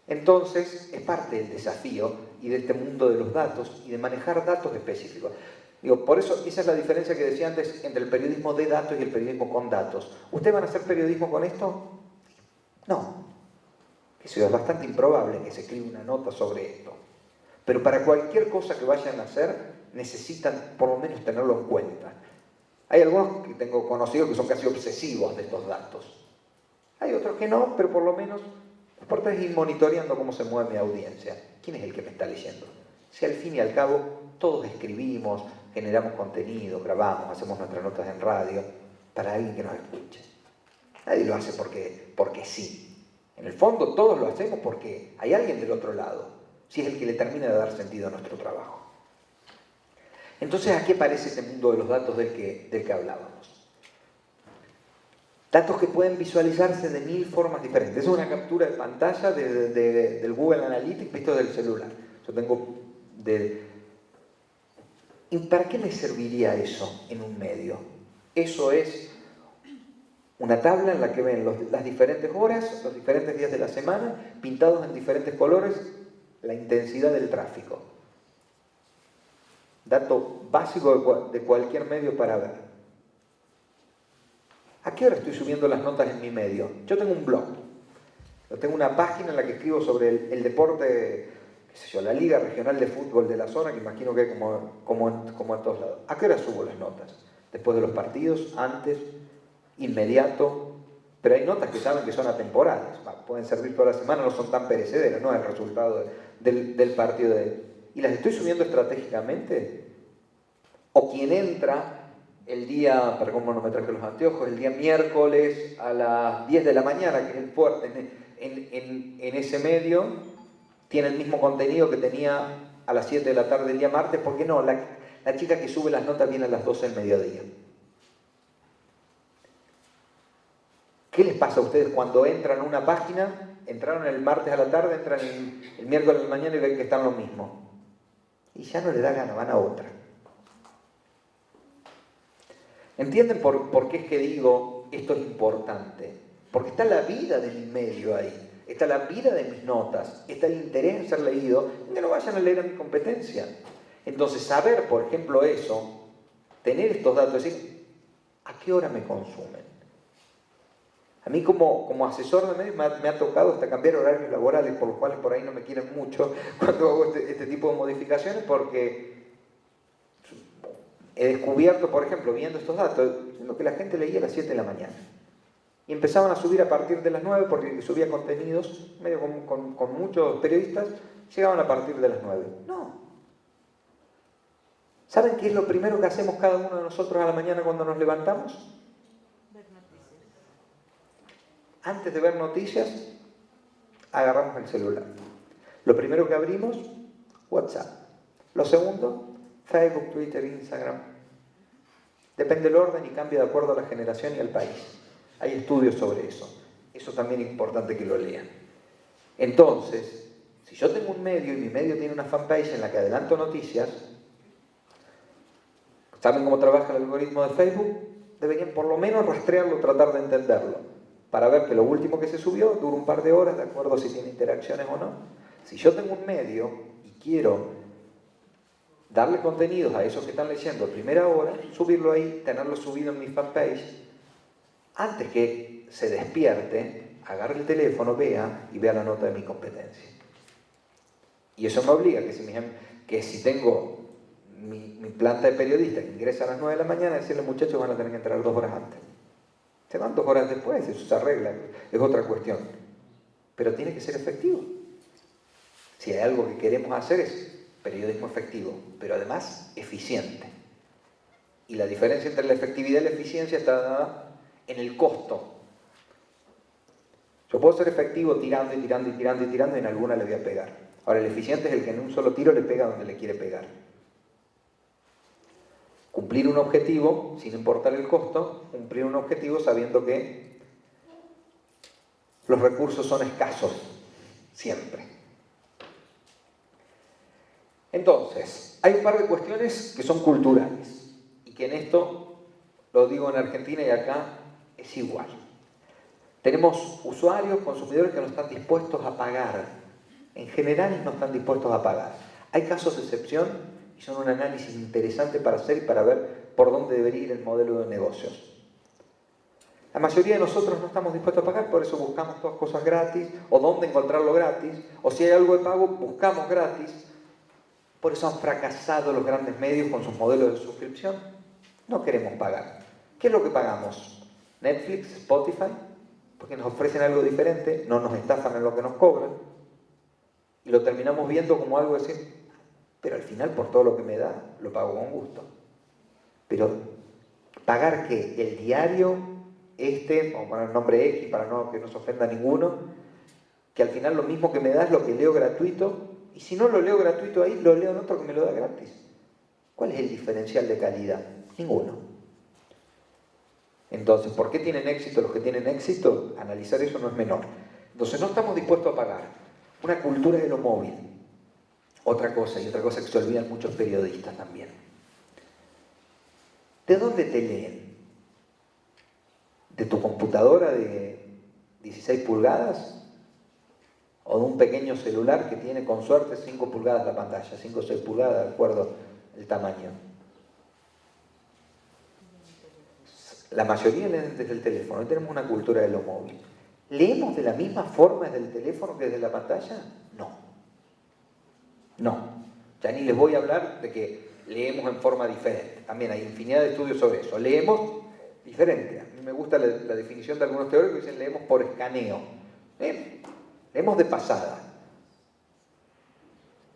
Entonces, es parte del desafío y de este mundo de los datos y de manejar datos específicos. Por eso, esa es la diferencia que decía antes entre el periodismo de datos y el periodismo con datos. ¿Ustedes van a hacer periodismo con esto? No. Eso es bastante improbable que se escriba una nota sobre esto. Pero para cualquier cosa que vayan a hacer, necesitan por lo menos tenerlo en cuenta. Hay algunos que tengo conocidos que son casi obsesivos de estos datos. Hay otros que no, pero por lo menos lo importante es ir monitoreando cómo se mueve mi audiencia. ¿Quién es el que me está leyendo? Si al fin y al cabo todos escribimos, generamos contenido, grabamos, hacemos nuestras notas en radio, para alguien que nos escuche. Nadie lo hace porque sí. En el fondo todos lo hacemos porque hay alguien del otro lado, si es el que le termina de dar sentido a nuestro trabajo. Entonces, ¿a qué parece este mundo de los datos del que hablábamos? Datos que pueden visualizarse de 1000 formas diferentes. Es una captura de pantalla del Google Analytics visto del celular. Yo tengo ¿Y para qué me serviría eso en un medio? Eso es una tabla en la que ven las diferentes horas, los diferentes días de la semana, pintados en diferentes colores, la intensidad del tráfico. Dato básico de cualquier medio para ver. ¿A qué hora estoy subiendo las notas en mi medio? Yo tengo un blog. Yo tengo una página en la que escribo sobre el deporte, qué sé yo, la Liga Regional de Fútbol de la zona, que imagino que hay como en todos lados. ¿A qué hora subo las notas? Después de los partidos, antes, inmediato, pero hay notas que saben que son atemporales, pueden servir toda la semana, no son tan perecederas, no es el resultado del partido de él. Y las estoy subiendo estratégicamente, o quien entra el día, para cómo no me traje los anteojos, el día miércoles a las 10 de la mañana, que es el fuerte, en ese medio, tiene el mismo contenido que tenía a las 7 de la tarde el día martes. ¿Por qué no? La chica que sube las notas viene a las 12 del mediodía. ¿Qué les pasa a ustedes cuando entran a una página? Entraron el martes a la tarde, entran el miércoles a la mañana y ven que están lo mismo. Y ya no les da gana, van a otra. ¿Entienden por qué es que digo esto es importante? Porque está la vida de mi medio ahí, está la vida de mis notas, está el interés en ser leído, que no vayan a leer a mi competencia. Entonces, saber, por ejemplo, eso, tener estos datos, decir, ¿a qué hora me consumen? A mí como asesor de medios me ha tocado hasta cambiar horarios laborales, por los cuales por ahí no me quieren mucho cuando hago este tipo de modificaciones, porque he descubierto, por ejemplo, viendo estos datos, lo que la gente leía a las 7 de la mañana. Y empezaban a subir a partir de las 9, porque subía contenidos, medio con muchos periodistas, llegaban a partir de las 9. No. ¿Saben qué es lo primero que hacemos cada uno de nosotros a la mañana cuando nos levantamos? Ver noticias. Antes de ver noticias, agarramos el celular. Lo primero que abrimos, WhatsApp. Lo segundo, Facebook, Twitter, Instagram. Depende del orden y cambia de acuerdo a la generación y al país. Hay estudios sobre eso. Eso también es importante que lo lean. Entonces, si yo tengo un medio y mi medio tiene una fanpage en la que adelanto noticias, ¿saben cómo trabaja el algoritmo de Facebook? Deberían por lo menos rastrearlo, tratar de entenderlo, para ver que lo último que se subió dura un par de horas, de acuerdo a si tiene interacciones o no. Si yo tengo un medio y quiero darle contenidos a esos que están leyendo a primera hora, subirlo ahí, tenerlo subido en mi fanpage, antes que se despierte, agarre el teléfono, vea y vea la nota de mi competencia. Y eso me obliga que si tengo mi planta de periodista que ingresa a las 9 de la mañana, decirle, muchachos, van a tener que entrar 2 horas antes. Se van 2 horas después, eso se arregla, es otra cuestión. Pero tiene que ser efectivo. Si hay algo que queremos hacer es periodismo efectivo, pero además eficiente. Y la diferencia entre la efectividad y la eficiencia está dada en el costo. Yo puedo ser efectivo tirando y tirando y tirando y tirando y en alguna le voy a pegar. Ahora, el eficiente es el que en un solo tiro le pega donde le quiere pegar. Cumplir un objetivo, sin importar el costo, cumplir un objetivo sabiendo que los recursos son escasos, siempre. Entonces, hay un par de cuestiones que son culturales y que en esto, lo digo en Argentina y acá, es igual. Tenemos usuarios, consumidores que no están dispuestos a pagar. En general no están dispuestos a pagar. Hay casos de excepción y son un análisis interesante para hacer y para ver por dónde debería ir el modelo de negocios. La mayoría de nosotros no estamos dispuestos a pagar, por eso buscamos todas cosas gratis, o dónde encontrarlo gratis, o si hay algo de pago, buscamos gratis. Por eso han fracasado los grandes medios con sus modelos de suscripción. No queremos pagar. ¿Qué es lo que pagamos? Netflix, Spotify, porque nos ofrecen algo diferente, no nos estafan en lo que nos cobran, y lo terminamos viendo como algo de decir, pero al final por todo lo que me da, lo pago con gusto. Pero, ¿pagar qué? El diario, vamos a poner el nombre X para que no se ofenda a ninguno, que al final lo mismo que me da es lo que leo gratuito, y si no lo leo gratuito ahí, lo leo en otro que me lo da gratis. ¿Cuál es el diferencial de calidad? Ninguno. Entonces, ¿por qué tienen éxito los que tienen éxito? Analizar eso no es menor. Entonces, no estamos dispuestos a pagar. Una cultura de lo móvil. Otra cosa, y otra cosa que se olvidan muchos periodistas también. ¿De dónde te leen? ¿De tu computadora de 16 pulgadas? ¿O de un pequeño celular que tiene con suerte 5 pulgadas la pantalla, 5 o 6 pulgadas, de acuerdo el tamaño? La mayoría leen desde el teléfono. Hoy tenemos una cultura de lo móvil. ¿Leemos de la misma forma desde el teléfono que desde la pantalla? No. No. Ya ni les voy a hablar de que leemos en forma diferente. También hay infinidad de estudios sobre eso. Leemos diferente. A mí me gusta la definición de algunos teóricos que dicen leemos por escaneo. Leemos de pasada.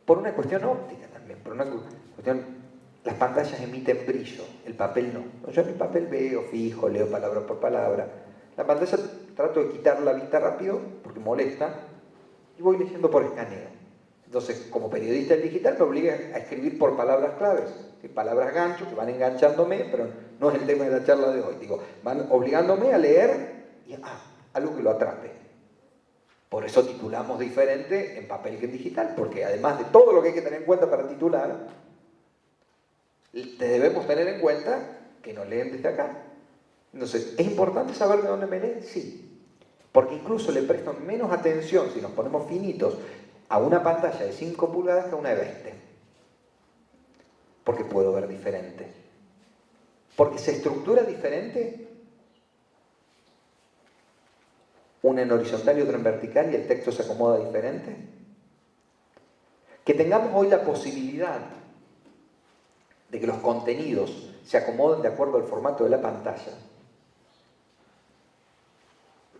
Por una cuestión óptica también, por una cuestión... Las pantallas emiten brillo, el papel no. Yo en el papel veo, fijo, leo palabra por palabra. La pantalla trato de quitar la vista rápido porque molesta y voy leyendo por escaneo. Entonces, como periodista digital me obliga a escribir por palabras claves, palabras gancho que van enganchándome, pero no es el tema de la charla de hoy. Digo, van obligándome a leer y algo que lo atrape. Por eso titulamos diferente en papel que en digital, porque además de todo lo que hay que tener en cuenta para titular, debemos tener en cuenta que nos leen desde acá. Entonces, ¿es importante saber de dónde me leen? Sí. Porque incluso le presto menos atención, si nos ponemos finitos, a una pantalla de 5 pulgadas que a una de 20. Porque puedo ver diferente. Porque se estructura diferente. Una en horizontal y otra en vertical y el texto se acomoda diferente. Que tengamos hoy la posibilidad de que los contenidos se acomoden de acuerdo al formato de la pantalla,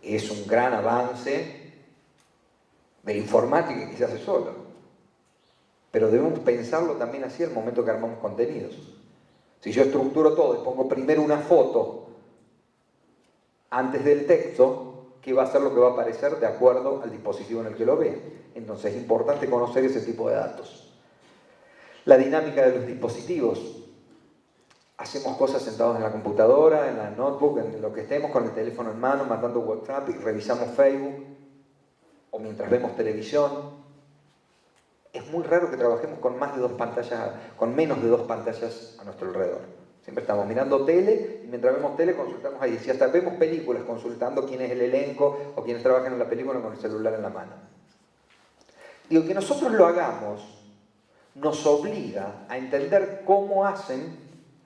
es un gran avance de la informática que se hace solo. Pero debemos pensarlo también así al momento que armamos contenidos. Si yo estructuro todo y pongo primero una foto antes del texto, ¿qué va a ser lo que va a aparecer de acuerdo al dispositivo en el que lo vea? Entonces es importante conocer ese tipo de datos. La dinámica de los dispositivos. Hacemos cosas sentados en la computadora, en la notebook, en lo que estemos, con el teléfono en mano, mandando WhatsApp y revisamos Facebook, o mientras vemos televisión. Es muy raro que trabajemos con más de 2 pantallas, con menos de 2 pantallas a nuestro alrededor. Siempre estamos mirando tele y mientras vemos tele consultamos ahí. Si hasta vemos películas consultando quién es el elenco o quienes trabajan en la película con el celular en la mano. Digo, que nosotros lo hagamos nos obliga a entender cómo hacen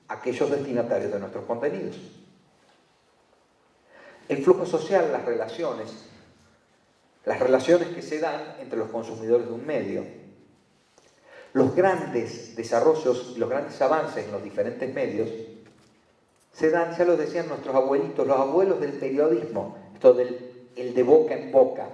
aquellos destinatarios de nuestros contenidos. El flujo social, las relaciones que se dan entre los consumidores de un medio. Los grandes desarrollos, los grandes avances en los diferentes medios se dan, ya lo decían nuestros abuelitos, los abuelos del periodismo, esto del el de boca en boca.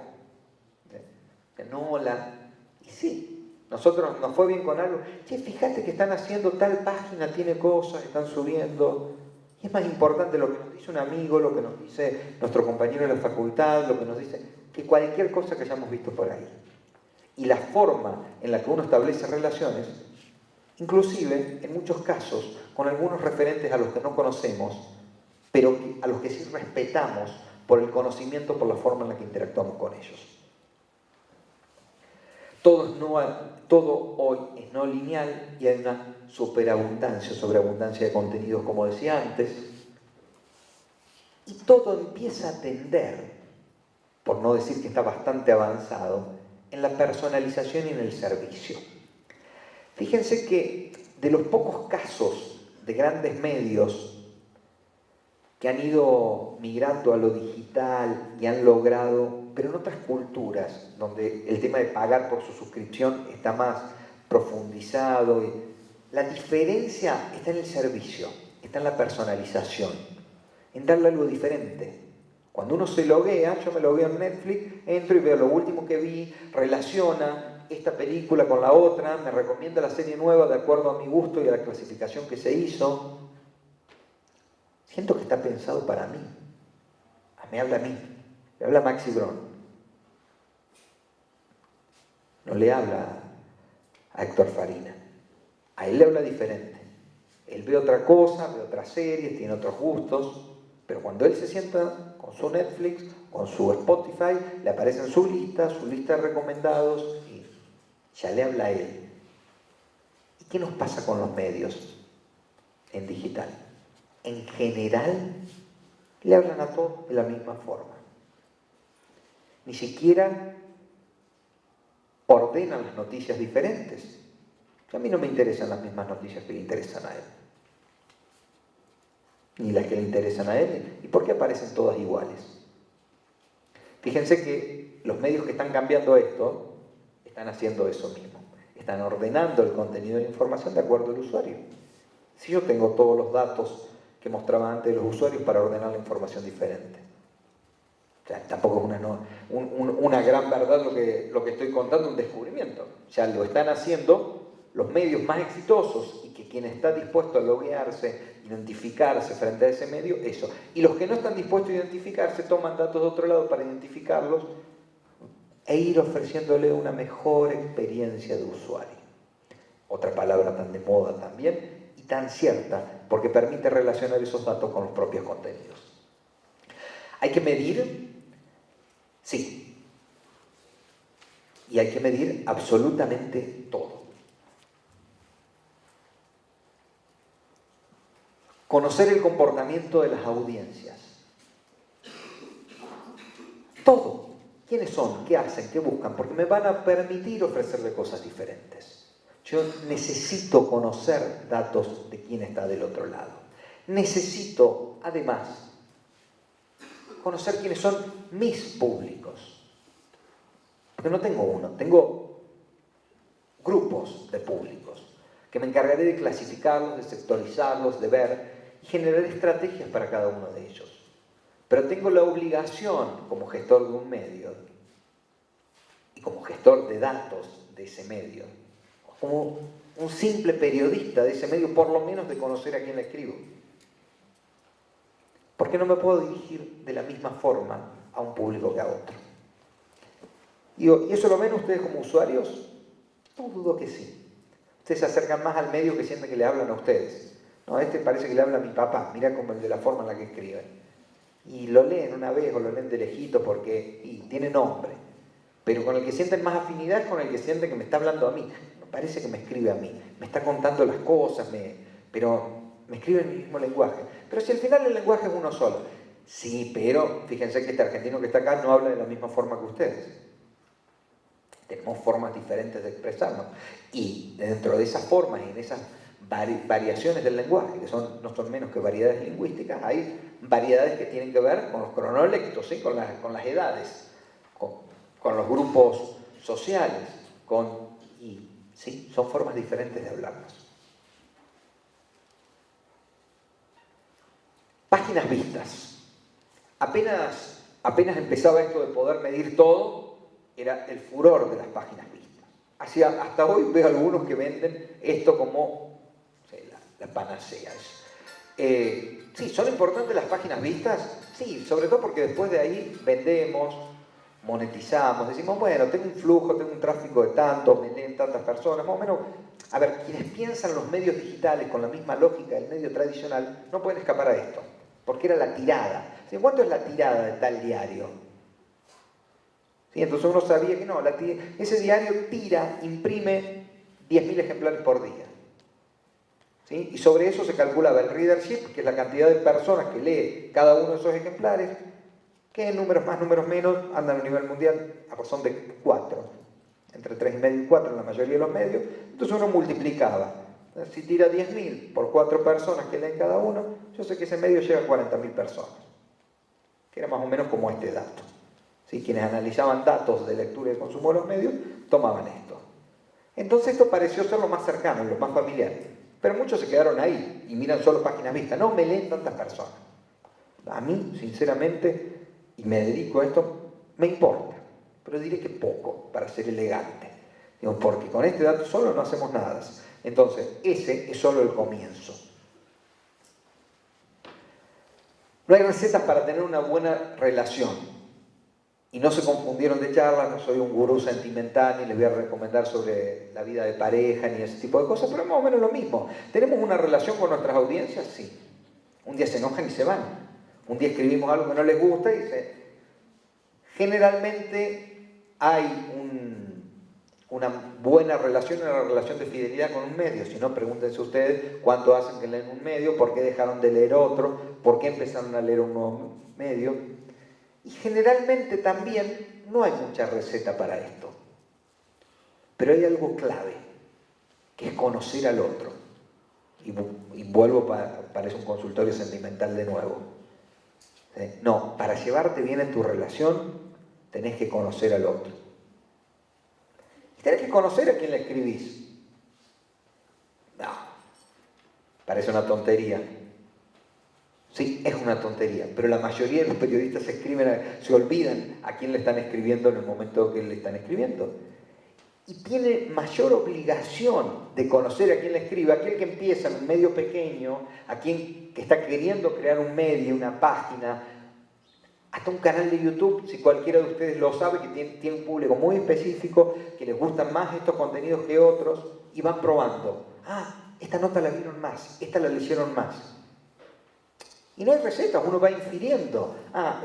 Y sí, nosotros nos fue bien con algo. Che, fíjate que están haciendo tal página, tiene cosas, están subiendo. Y es más importante lo que nos dice un amigo, lo que nos dice nuestro compañero de la facultad, lo que nos dice, que cualquier cosa que hayamos visto por ahí. Y la forma en la que uno establece relaciones, inclusive, en muchos casos, con algunos referentes a los que no conocemos, pero a los que sí respetamos por el conocimiento, por la forma en la que interactuamos con ellos. Todo hoy es no lineal y hay una sobreabundancia de contenidos, como decía antes, y todo empieza a tender, por no decir que está bastante avanzado, en la personalización y en el servicio. Fíjense que de los pocos casos de grandes medios que han ido migrando a lo digital y han logrado, pero en otras culturas, donde el tema de pagar por su suscripción está más profundizado, la diferencia está en el servicio, está en la personalización, en darle algo diferente. Cuando uno se loguea, yo me logueo en Netflix, entro y veo lo último que vi, relaciona esta película con la otra, me recomienda la serie nueva de acuerdo a mi gusto y a la clasificación que se hizo. Siento que está pensado para mí. Me habla a mí, le habla a Maxi Brón. No le habla a Héctor Farina. A él le habla diferente. Él ve otra cosa, ve otras series, tiene otros gustos, pero cuando él se sienta con su Netflix, con su Spotify, le aparecen su lista de recomendados y ya le habla a él. ¿Y qué nos pasa con los medios en digital? En general, le hablan a todos de la misma forma. Ni siquiera ordenan las noticias diferentes. A mí no me interesan las mismas noticias que le interesan a él. Ni las que le interesan a él. ¿Y por qué aparecen todas iguales? Fíjense que los medios que están cambiando esto, están haciendo eso mismo. Están ordenando el contenido de la información de acuerdo al usuario. Si yo tengo todos los datos que mostraba antes de los usuarios para ordenar la información diferente. O sea, tampoco es una gran verdad lo que estoy contando, un descubrimiento. Ya lo están haciendo los medios más exitosos y que quien está dispuesto a loguearse, identificarse frente a ese medio, eso. Y los que no están dispuestos a identificarse toman datos de otro lado para identificarlos e ir ofreciéndole una mejor experiencia de usuario. Otra palabra tan de moda también y tan cierta, porque permite relacionar esos datos con los propios contenidos. ¿Hay que medir? Sí. Y hay que medir absolutamente todo. Conocer el comportamiento de las audiencias. Todo. ¿Quiénes son? ¿Qué hacen? ¿Qué buscan? Porque me van a permitir ofrecerle cosas diferentes. Yo necesito conocer datos de quién está del otro lado. Necesito, además, conocer quiénes son mis públicos. Porque no tengo uno, tengo grupos de públicos que me encargaré de clasificarlos, de sectorizarlos, de ver y generar estrategias para cada uno de ellos. Pero tengo la obligación, como gestor de un medio y como gestor de datos de ese medio, como un simple periodista de ese medio, por lo menos de conocer a quién le escribo. ¿Por qué no me puedo dirigir de la misma forma a un público que a otro? ¿Y eso lo ven ustedes como usuarios? No dudo que sí. Ustedes se acercan más al medio que sienten que le hablan a ustedes. No, este parece que le habla a mi papá, mira como el de la forma en la que escriben. Y lo leen una vez o lo leen de lejito porque tiene nombre. Pero con el que sienten más afinidad es con el que sienten que me está hablando a mí. No parece que me escribe a mí. Me está contando las cosas, pero me escribe en el mismo lenguaje. Pero si al final el lenguaje es uno solo. Sí, pero fíjense que este argentino que está acá no habla de la misma forma que ustedes. Tenemos formas diferentes de expresarnos. Y dentro de esas formas y en esas variaciones del lenguaje, que no son menos que variedades lingüísticas, hay variedades que tienen que ver con los cronolectos, ¿sí? con las edades, con los grupos sociales, ¿sí? Son formas diferentes de hablarnos. Páginas vistas. Apenas empezaba esto de poder medir todo, era el furor de las páginas vistas. Hasta hoy veo algunos que venden esto como la panacea. Sí, ¿son importantes las páginas vistas? Sí, sobre todo porque después de ahí vendemos, monetizamos, decimos, bueno, tengo un flujo, tengo un tráfico de tantos, me leen tantas personas, más o menos. A ver, quienes piensan los medios digitales con la misma lógica del medio tradicional no pueden escapar a esto, porque era la tirada. ¿Cuánto es la tirada de tal diario? ¿Sí? Entonces uno sabía que no, ese diario imprime 10.000 ejemplares por día. ¿Sí? Y sobre eso se calculaba el readership, que es la cantidad de personas que lee cada uno de esos ejemplares, que en números más, números menos, andan a nivel mundial a razón de 4, entre 3,5 y 4 en la mayoría de los medios. Entonces uno multiplicaba. Si tira 10.000 por 4 personas que leen cada uno, yo sé que ese medio llega a 40.000 personas, que era más o menos como este dato. ¿Sí? Quienes analizaban datos de lectura y de consumo de los medios tomaban esto. Entonces esto pareció ser lo más cercano, lo más familiar. Pero muchos se quedaron ahí y miran solo páginas vistas. No me leen tantas personas. A mí, sinceramente, y me dedico a esto, me importa. Pero diré que poco, para ser elegante. Porque con este dato solo no hacemos nada. Entonces, ese es solo el comienzo. No hay recetas para tener una buena relación. Y no se confundieron de charla, no soy un gurú sentimental, ni les voy a recomendar sobre la vida de pareja, ni ese tipo de cosas, pero es más o menos lo mismo. ¿Tenemos una relación con nuestras audiencias? Sí. Un día se enojan y se van. Un día escribimos algo que no les gusta y generalmente hay una buena relación, una relación de fidelidad con un medio. Si no, pregúntense ustedes cuánto hacen que leen un medio, por qué dejaron de leer otro, por qué empezaron a leer un nuevo medio. Y generalmente también no hay mucha receta para esto. Pero hay algo clave, que es conocer al otro. Y vuelvo, parece un consultorio sentimental de nuevo. No, para llevarte bien en tu relación, tenés que conocer al otro. Y tenés que conocer a quien le escribís. No, parece una tontería. Sí, es una tontería, pero la mayoría de los periodistas se olvidan a quién le están escribiendo en el momento que le están escribiendo. Y tiene mayor obligación de conocer a quién le escribe, aquel que empieza en un medio pequeño, que está queriendo crear un medio, una página, hasta un canal de YouTube, si cualquiera de ustedes lo sabe, que tiene un público muy específico, que les gustan más estos contenidos que otros, y van probando. Esta nota la vieron más, esta la leyeron más. Y no hay recetas, uno va infiriendo.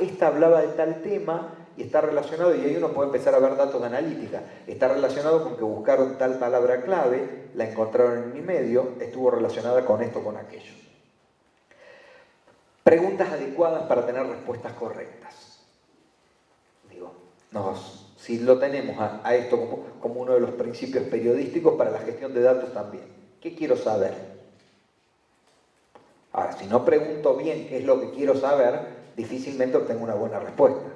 Esta hablaba de tal tema y está relacionado, y ahí uno puede empezar a ver datos de analítica. Está relacionado con que buscaron tal palabra clave, la encontraron en mi medio, estuvo relacionada con esto, con aquello. Preguntas adecuadas para tener respuestas correctas. Si lo tenemos a esto como uno de los principios periodísticos para la gestión de datos también. ¿Qué quiero saber? Ahora, si no pregunto bien qué es lo que quiero saber, difícilmente obtengo una buena respuesta.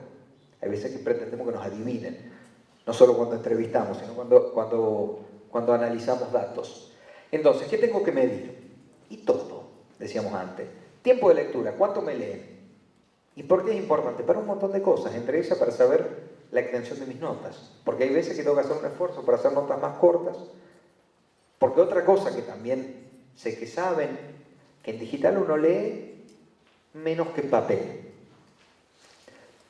Hay veces que pretendemos que nos adivinen, no solo cuando entrevistamos, sino cuando analizamos datos. Entonces, ¿qué tengo que medir? Y todo, decíamos antes. Tiempo de lectura, ¿cuánto me leen? ¿Y por qué es importante? Para un montón de cosas, entre ellas para saber la extensión de mis notas. Porque hay veces que tengo que hacer un esfuerzo para hacer notas más cortas. Porque otra cosa que también sé que saben, que en digital uno lee menos que en papel.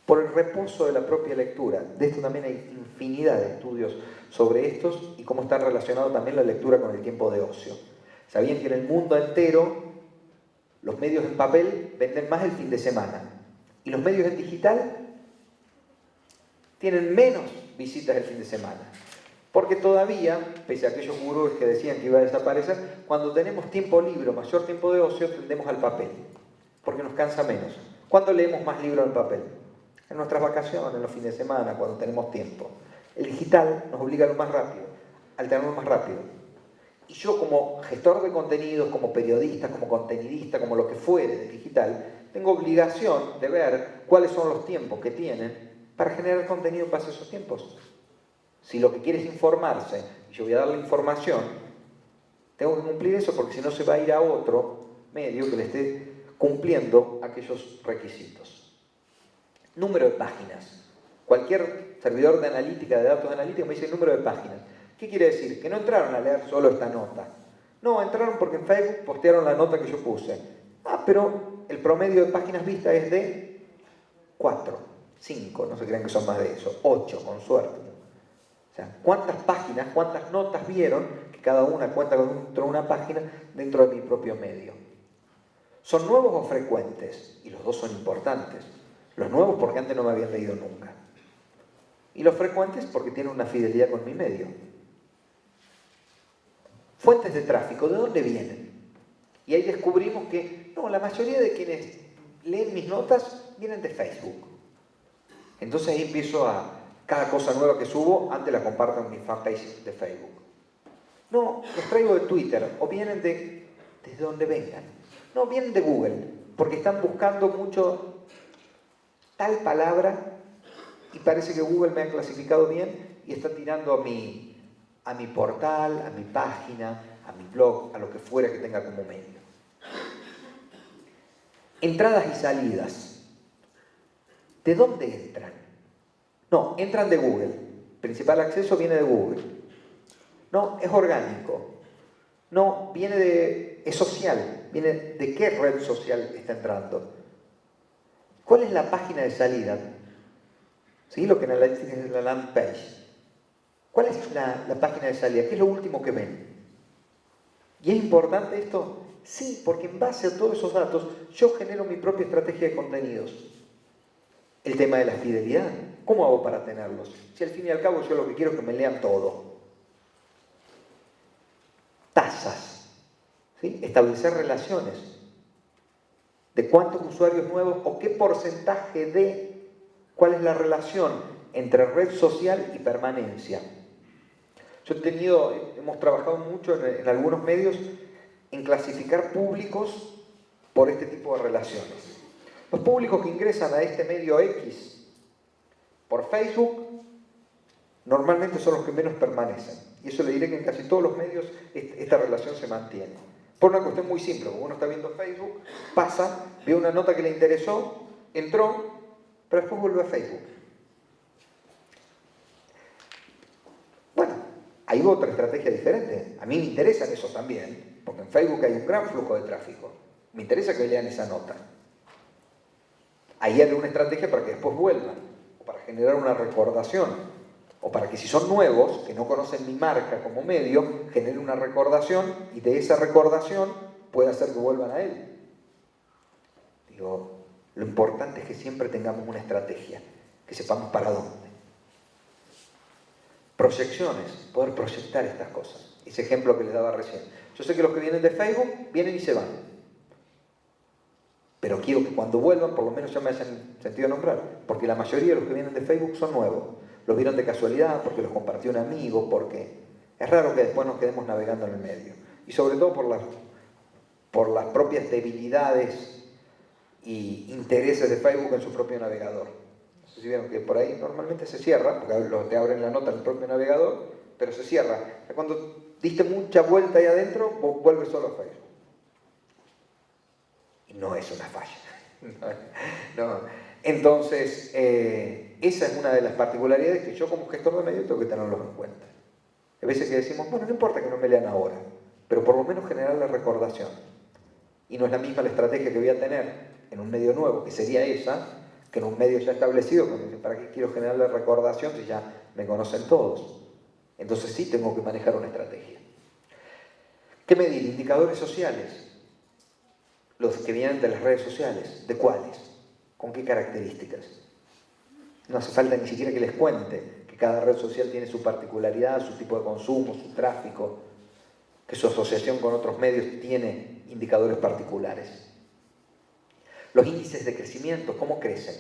Por el reposo de la propia lectura. De esto también hay infinidad de estudios sobre estos y cómo está relacionado también la lectura con el tiempo de ocio. ¿Sabían que en el mundo entero los medios en papel venden más el fin de semana? Y los medios en digital tienen menos visitas el fin de semana. Porque todavía, pese a aquellos gurúes que decían que iba a desaparecer, cuando tenemos tiempo libre o mayor tiempo de ocio, tendemos al papel. Porque nos cansa menos. ¿Cuándo leemos más libros en papel? En nuestras vacaciones, en los fines de semana, cuando tenemos tiempo. El digital nos obliga a lo más rápido, al tenerlo más rápido. Y yo como gestor de contenidos, como periodista, como contenidista, como lo que fuere de digital, tengo obligación de ver cuáles son los tiempos que tienen para generar contenido para esos tiempos. Si lo que quiere es informarse, y yo voy a darle información, tengo que cumplir eso porque si no se va a ir a otro medio que le esté cumpliendo aquellos requisitos. Número de páginas. Cualquier servidor de analítica, de datos de analítica, me dice el número de páginas. ¿Qué quiere decir? Que no entraron a leer solo esta nota. No, entraron porque en Facebook postearon la nota que yo puse. Pero el promedio de páginas vistas es de 4, 5, no se crean que son más de eso, 8 con suerte. O sea, ¿cuántas páginas, cuántas notas vieron que cada una cuenta con una página dentro de mi propio medio? ¿Son nuevos o frecuentes? Y los dos son importantes. Los nuevos porque antes no me habían leído nunca. Y los frecuentes porque tienen una fidelidad con mi medio. Fuentes de tráfico, ¿de dónde vienen? Y ahí descubrimos que la mayoría de quienes leen mis notas vienen de Facebook. Entonces ahí empiezo cada cosa nueva que subo, antes la comparto en mi fanpage de Facebook. No, los traigo de Twitter, o vienen desde donde vengan. No, vienen de Google, porque están buscando mucho tal palabra y parece que Google me ha clasificado bien y está tirando a mi portal, a mi página, a mi blog, a lo que fuera que tenga como medio. Entradas y salidas. ¿De dónde entran? No, entran de Google. Principal acceso viene de Google. No, es orgánico. No, es social. Viene de qué red social está entrando. ¿Cuál es la página de salida? ¿Sí? Lo que en analítica es la landing page. ¿Cuál es la página de salida? ¿Qué es lo último que ven? ¿Y es importante esto? Sí, porque en base a todos esos datos yo genero mi propia estrategia de contenidos. El tema de la fidelidad. ¿Cómo hago para tenerlos? Si al fin y al cabo yo lo que quiero es que me lean todo. Tasas. ¿Sí? Establecer relaciones. De cuántos usuarios nuevos o qué porcentaje de cuál es la relación entre red social y permanencia. Hemos trabajado mucho en algunos medios en clasificar públicos por este tipo de relaciones. Los públicos que ingresan a este medio X por Facebook normalmente son los que menos permanecen. Y eso le diré que en casi todos los medios esta relación se mantiene. Por una cuestión muy simple, como uno está viendo Facebook, pasa vio una nota que le interesó, entró, pero después volvió a Facebook. Bueno, hay otra estrategia diferente. A mí me interesan esos también, porque en Facebook hay un gran flujo de tráfico. Me interesa que lean esa nota. Ahí hay una estrategia para que después vuelvan, o para generar una recordación, o para que si son nuevos, que no conocen mi marca como medio, genere una recordación y de esa recordación pueda hacer que vuelvan a él. Digo, lo importante es que siempre tengamos una estrategia, que sepamos para dónde. Proyecciones, poder proyectar estas cosas. Ese ejemplo que les daba recién. Yo sé que los que vienen de Facebook vienen y se van. Pero quiero que cuando vuelvan, por lo menos ya me hayan sentido nombrar. Porque la mayoría de los que vienen de Facebook son nuevos. Los vieron de casualidad, porque los compartió un amigo, porque es raro que después nos quedemos navegando en el medio. Y sobre todo por las propias debilidades y intereses de Facebook en su propio navegador. No sé si vieron que por ahí normalmente se cierra, porque te abren la nota en el propio navegador, pero se cierra. Cuando diste mucha vuelta ahí adentro, vos vuelves solo a Facebook. Y no es una falla. No. Entonces, esa es una de las particularidades que yo como gestor de medios tengo que tenerlos en cuenta. Hay veces que decimos, bueno, no importa que no me lean ahora, pero por lo menos generar la recordación. Y no es la misma la estrategia que voy a tener en un medio nuevo, que sería esa, que en un medio ya establecido, cuando dicen, ¿para qué quiero generar la recordación si ya me conocen todos? Entonces sí tengo que manejar una estrategia. ¿Qué medir? Indicadores sociales. Los que vienen de las redes sociales. ¿De cuáles? ¿Con qué características? No hace falta ni siquiera que les cuente que cada red social tiene su particularidad, su tipo de consumo, su tráfico, que su asociación con otros medios tiene indicadores particulares. Los índices de crecimiento, ¿cómo crecen?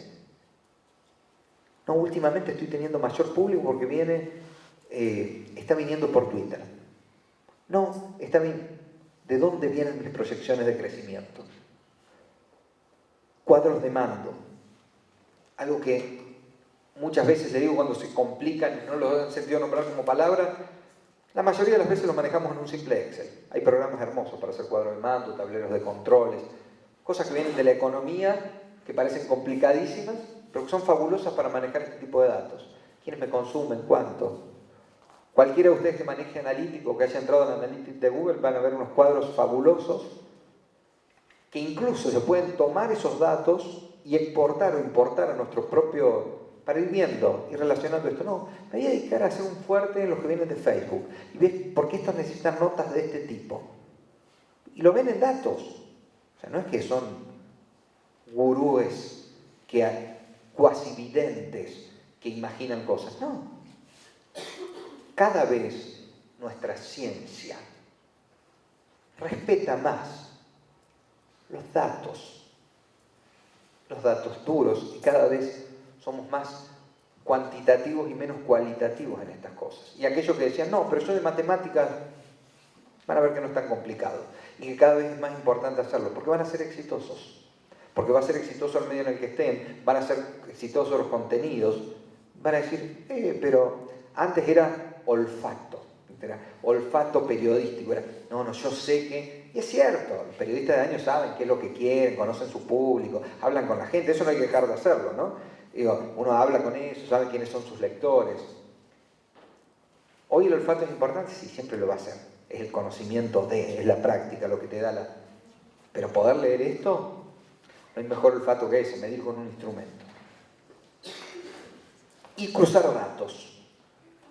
No, últimamente estoy teniendo mayor público porque está viniendo por Twitter. No, está bien. ¿De dónde vienen mis proyecciones de crecimiento? Cuadros de mando. Algo que muchas veces le digo cuando se complican y no lo he sentido nombrar como palabra, la mayoría de las veces lo manejamos en un simple Excel. Hay programas hermosos para hacer cuadros de mando, tableros de controles, cosas que vienen de la economía, que parecen complicadísimas, pero que son fabulosas para manejar este tipo de datos. ¿Quiénes me consumen? ¿Cuánto? Cualquiera de ustedes que maneje analítico, que haya entrado en Analytics de Google, van a ver unos cuadros fabulosos que incluso se pueden tomar esos datos y exportar o importar a nuestro propio, para ir viendo y relacionando esto. No, me voy a dedicar a hacer un fuerte en los que vienen de Facebook. Y ves por qué estos necesitan notas de este tipo. Y lo ven en datos. O sea, no es que son gurúes, cuasi videntes, que imaginan cosas. No. Cada vez nuestra ciencia respeta más los datos duros, y cada vez somos más cuantitativos y menos cualitativos en estas cosas. Y aquellos que decían, no, pero yo de matemáticas, van a ver que no es tan complicado, y que cada vez es más importante hacerlo, porque van a ser exitosos, porque va a ser exitoso el medio en el que estén, van a ser exitosos los contenidos, van a decir, pero antes era olfato periodístico, no, yo sé que, y es cierto, los periodistas de años saben qué es lo que quieren, conocen su público, hablan con la gente, eso no hay que dejar de hacerlo, ¿no? Digo, uno habla con ellos, sabe quiénes son sus lectores. Hoy el olfato es importante, sí, siempre lo va a ser, es el conocimiento es la práctica lo que te da Pero poder leer esto, no hay mejor olfato que ese, medir con un instrumento. Y cruzar datos.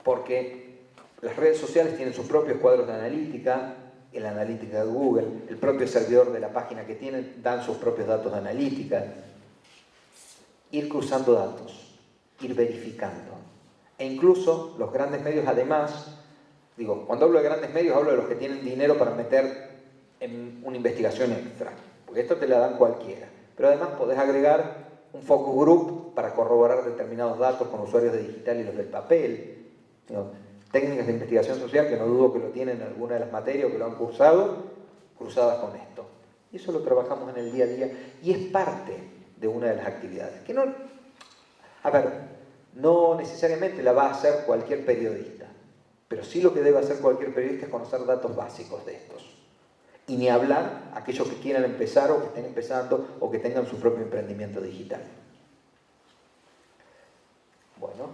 Porque las redes sociales tienen sus propios cuadros de analítica, la analítica de Google, el propio servidor de la página que tienen dan sus propios datos de analítica. Ir cruzando datos, ir verificando. E incluso los grandes medios además, cuando hablo de grandes medios hablo de los que tienen dinero para meter en una investigación extra, porque esto te la dan cualquiera. Pero además podés agregar un focus group para corroborar determinados datos con usuarios de digital y los del papel. Técnicas de investigación social que no dudo que lo tienen en alguna de las materias o que lo han cursado, cruzadas con esto. Y eso lo trabajamos en el día a día y es parte de una de las actividades. Que no necesariamente la va a hacer cualquier periodista, pero sí lo que debe hacer cualquier periodista es conocer datos básicos de estos. Y ni hablar aquellos que quieran empezar o que estén empezando o que tengan su propio emprendimiento digital. Bueno,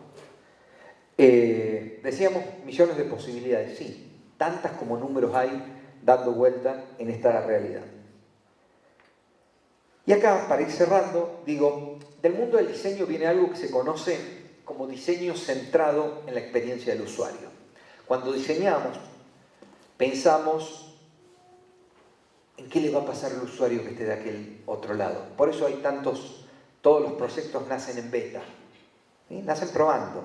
decíamos millones de posibilidades, sí, tantas como números hay dando vuelta en esta realidad. Y acá, para ir cerrando, digo, del mundo del diseño viene algo que se conoce como diseño centrado en la experiencia del usuario. Cuando diseñamos, pensamos en qué le va a pasar al usuario que esté de aquel otro lado. Por eso hay todos los proyectos nacen en beta, ¿sí? Nacen probando.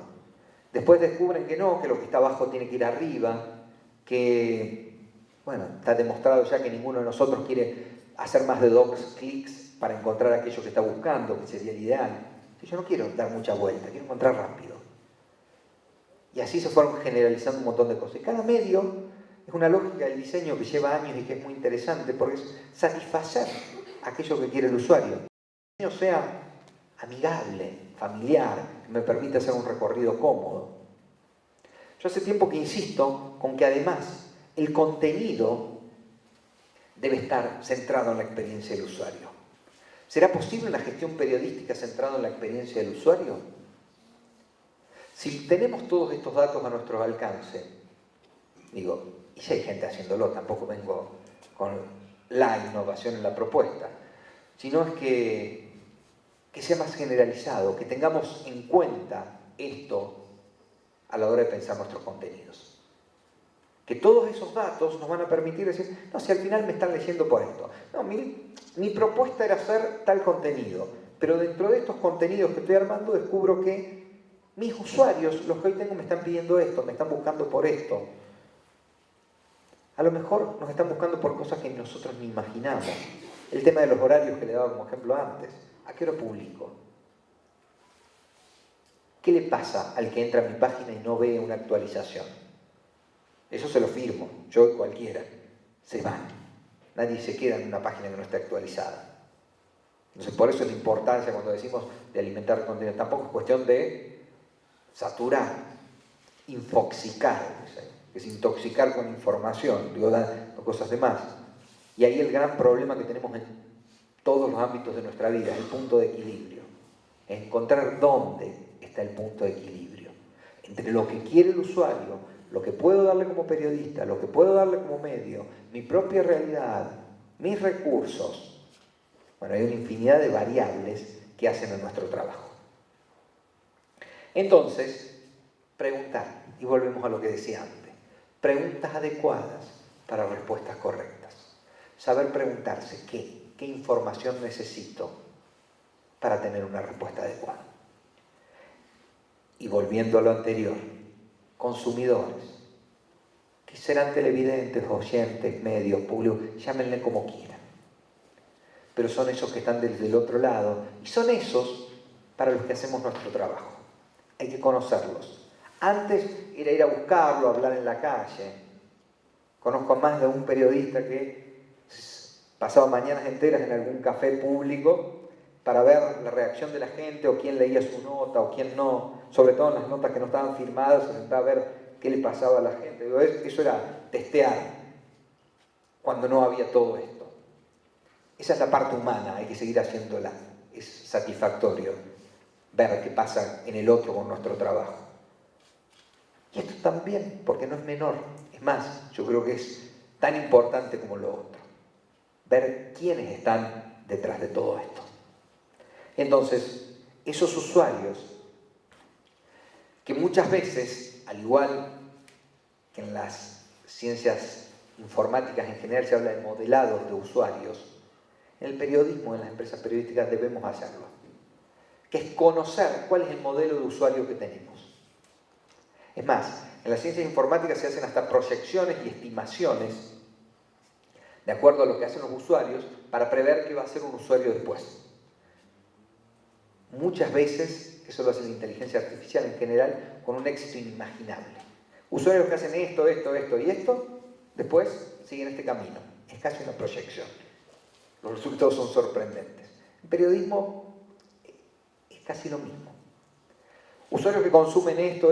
Después descubren que no, que lo que está abajo tiene que ir arriba, que, bueno, está demostrado ya que ninguno de nosotros quiere hacer más de 2 clics para encontrar aquello que está buscando, que sería el ideal. Yo no quiero dar mucha vuelta, quiero encontrar rápido. Y así se fueron generalizando un montón de cosas. Y cada medio es una lógica del diseño que lleva años y que es muy interesante porque es satisfacer aquello que quiere el usuario. Que el diseño sea amigable, familiar, que me permita hacer un recorrido cómodo. Yo hace tiempo que insisto con que además el contenido debe estar centrado en la experiencia del usuario. ¿Será posible una gestión periodística centrada en la experiencia del usuario? Si tenemos todos estos datos a nuestro alcance, digo, y si hay gente haciéndolo, tampoco vengo con la innovación en la propuesta, sino es que sea más generalizado, que tengamos en cuenta esto a la hora de pensar nuestros contenidos. Que todos esos datos nos van a permitir decir, no, si al final me están leyendo por esto. No, mi propuesta era hacer tal contenido, pero dentro de estos contenidos que estoy armando descubro que mis usuarios, los que hoy tengo, me están pidiendo esto, me están buscando por esto. A lo mejor nos están buscando por cosas que nosotros ni imaginamos. El tema de los horarios que le daba como ejemplo antes. ¿A qué hora publico? ¿Qué le pasa al que entra a mi página y no ve una actualización? Eso se lo firmo, yo y cualquiera. Se van. Nadie se queda en una página que no esté actualizada. Entonces, por eso es la importancia cuando decimos de alimentar el contenido. Tampoco es cuestión de saturar, infoxicar, que es intoxicar con información, digo, cosas de más. Y ahí el gran problema que tenemos en todos los ámbitos de nuestra vida es el punto de equilibrio. Encontrar dónde está el punto de equilibrio entre lo que quiere el usuario, lo que puedo darle como periodista, lo que puedo darle como medio, mi propia realidad, mis recursos. Bueno, hay una infinidad de variables que hacen en nuestro trabajo. Entonces, preguntar, y volvemos a lo que decía antes, preguntas adecuadas para respuestas correctas. Saber preguntarse qué información necesito para tener una respuesta adecuada. Y volviendo a lo anterior, consumidores, que serán televidentes, oyentes, medios, públicos, llámenle como quieran. Pero son esos que están desde el otro lado y son esos para los que hacemos nuestro trabajo. Hay que conocerlos. Antes era ir a buscarlo, hablar en la calle. Conozco a más de un periodista que pasaba mañanas enteras en algún café público para ver la reacción de la gente o quién leía su nota o quién no, sobre todo en las notas que no estaban firmadas, se sentaba a ver qué le pasaba a la gente. Eso era testear cuando no había todo esto. Esa es la parte humana, hay que seguir haciéndola. Es satisfactorio ver qué pasa en el otro con nuestro trabajo. Y esto también, porque no es menor. Es más, yo creo que es tan importante como lo otro. Ver quiénes están detrás de todo esto. Entonces, esos usuarios, que muchas veces, al igual que en las ciencias informáticas en general se habla de modelados de usuarios, en el periodismo, en las empresas periodísticas debemos hacerlo, que es conocer cuál es el modelo de usuario que tenemos. Es más, en las ciencias informáticas se hacen hasta proyecciones y estimaciones de acuerdo a lo que hacen los usuarios para prever qué va a hacer un usuario después. Muchas veces, eso lo hace la inteligencia artificial en general, con un éxito inimaginable. Usuarios que hacen esto y esto, después siguen este camino. Es casi una proyección. Los resultados son sorprendentes. En periodismo es casi lo mismo. Usuarios que consumen esto,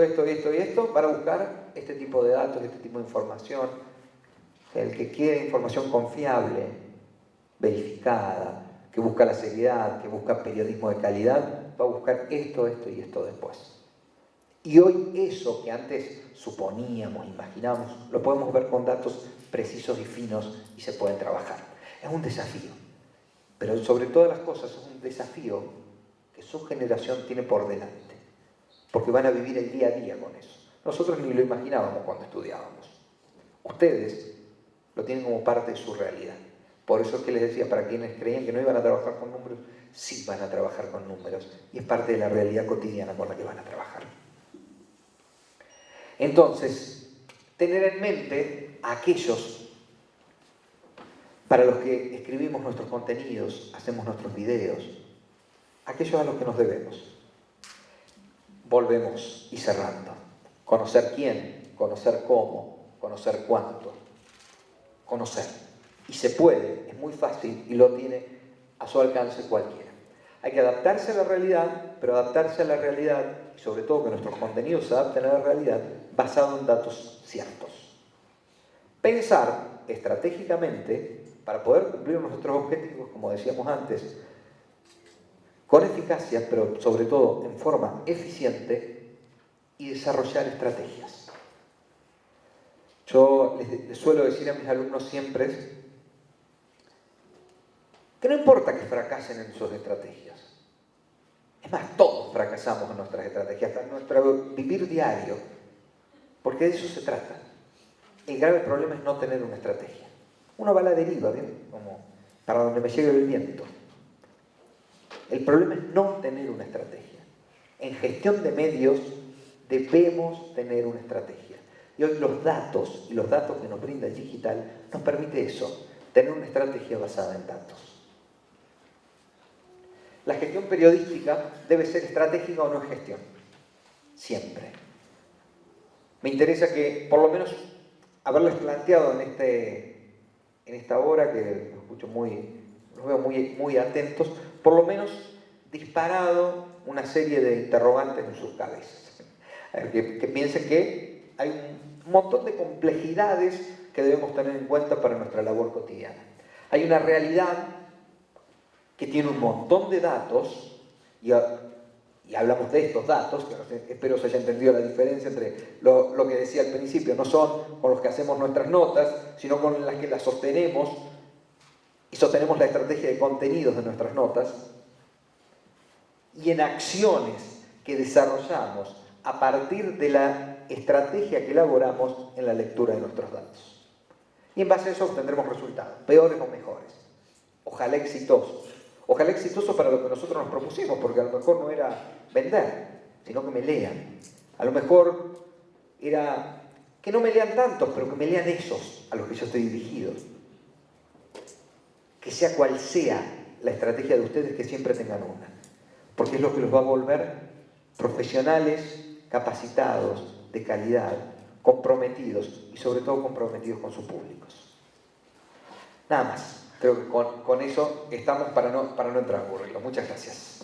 van a buscar este tipo de datos, este tipo de información. El que quiere información confiable, verificada, que busca la seriedad, que busca periodismo de calidad, va a buscar esto, esto y esto después. Y hoy eso que antes suponíamos, imaginábamos, lo podemos ver con datos precisos y finos y se pueden trabajar. Es un desafío, pero sobre todas las cosas es un desafío que su generación tiene por delante, porque van a vivir el día a día con eso. Nosotros ni lo imaginábamos cuando estudiábamos. Ustedes lo tienen como parte de su realidad. Por eso es que les decía, para quienes creían que no iban a trabajar con números, sí van a trabajar con números y es parte de la realidad cotidiana con la que van a trabajar. Entonces, tener en mente a aquellos para los que escribimos nuestros contenidos, hacemos nuestros videos, aquellos a los que nos debemos. Volvemos y cerrando. Conocer quién, conocer cómo, conocer cuánto. Conocer. Y se puede, es muy fácil y lo tiene a su alcance cualquiera. Hay que adaptarse a la realidad, pero adaptarse a la realidad, y sobre todo que nuestros contenidos se adapten a la realidad, basado en datos ciertos. Pensar estratégicamente para poder cumplir nuestros objetivos, como decíamos antes, con eficacia, pero sobre todo en forma eficiente, y desarrollar estrategias. Yo les suelo decir a mis alumnos siempre que no importa que fracasen en sus estrategias. Es más, todos fracasamos en nuestras estrategias, hasta en nuestro vivir diario, porque de eso se trata. El grave problema es no tener una estrategia. Uno va a la deriva, ¿bien? Como para donde me llegue el viento. El problema es no tener una estrategia. En gestión de medios debemos tener una estrategia. Y hoy los datos y los datos que nos brinda el digital nos permite eso, tener una estrategia basada en datos. La gestión periodística debe ser estratégica o no es gestión. Siempre. Me interesa que, por lo menos, haberles planteado en esta hora, que los veo muy atentos, por lo menos disparado una serie de interrogantes en sus cabezas. Que piensen que hay un montón de complejidades que debemos tener en cuenta para nuestra labor cotidiana. Hay una realidad que tiene un montón de datos, y hablamos de estos datos, que espero se haya entendido la diferencia entre lo que decía al principio, no son con los que hacemos nuestras notas, sino con las que las sostenemos, y sostenemos la estrategia de contenidos de nuestras notas, y en acciones que desarrollamos a partir de la estrategia que elaboramos en la lectura de nuestros datos. Y en base a eso obtendremos resultados, peores o mejores. Ojalá exitosos. Ojalá exitosos para lo que nosotros nos propusimos, porque a lo mejor no era vender, sino que me lean. A lo mejor era que no me lean tantos, pero que me lean esos a los que yo estoy dirigido. Que sea cual sea la estrategia de ustedes, que siempre tengan una. Porque es lo que los va a volver profesionales, capacitados, de calidad, comprometidos y sobre todo comprometidos con sus públicos. Nada más. Creo que con eso estamos para no entrar a aburrirlo. Muchas gracias.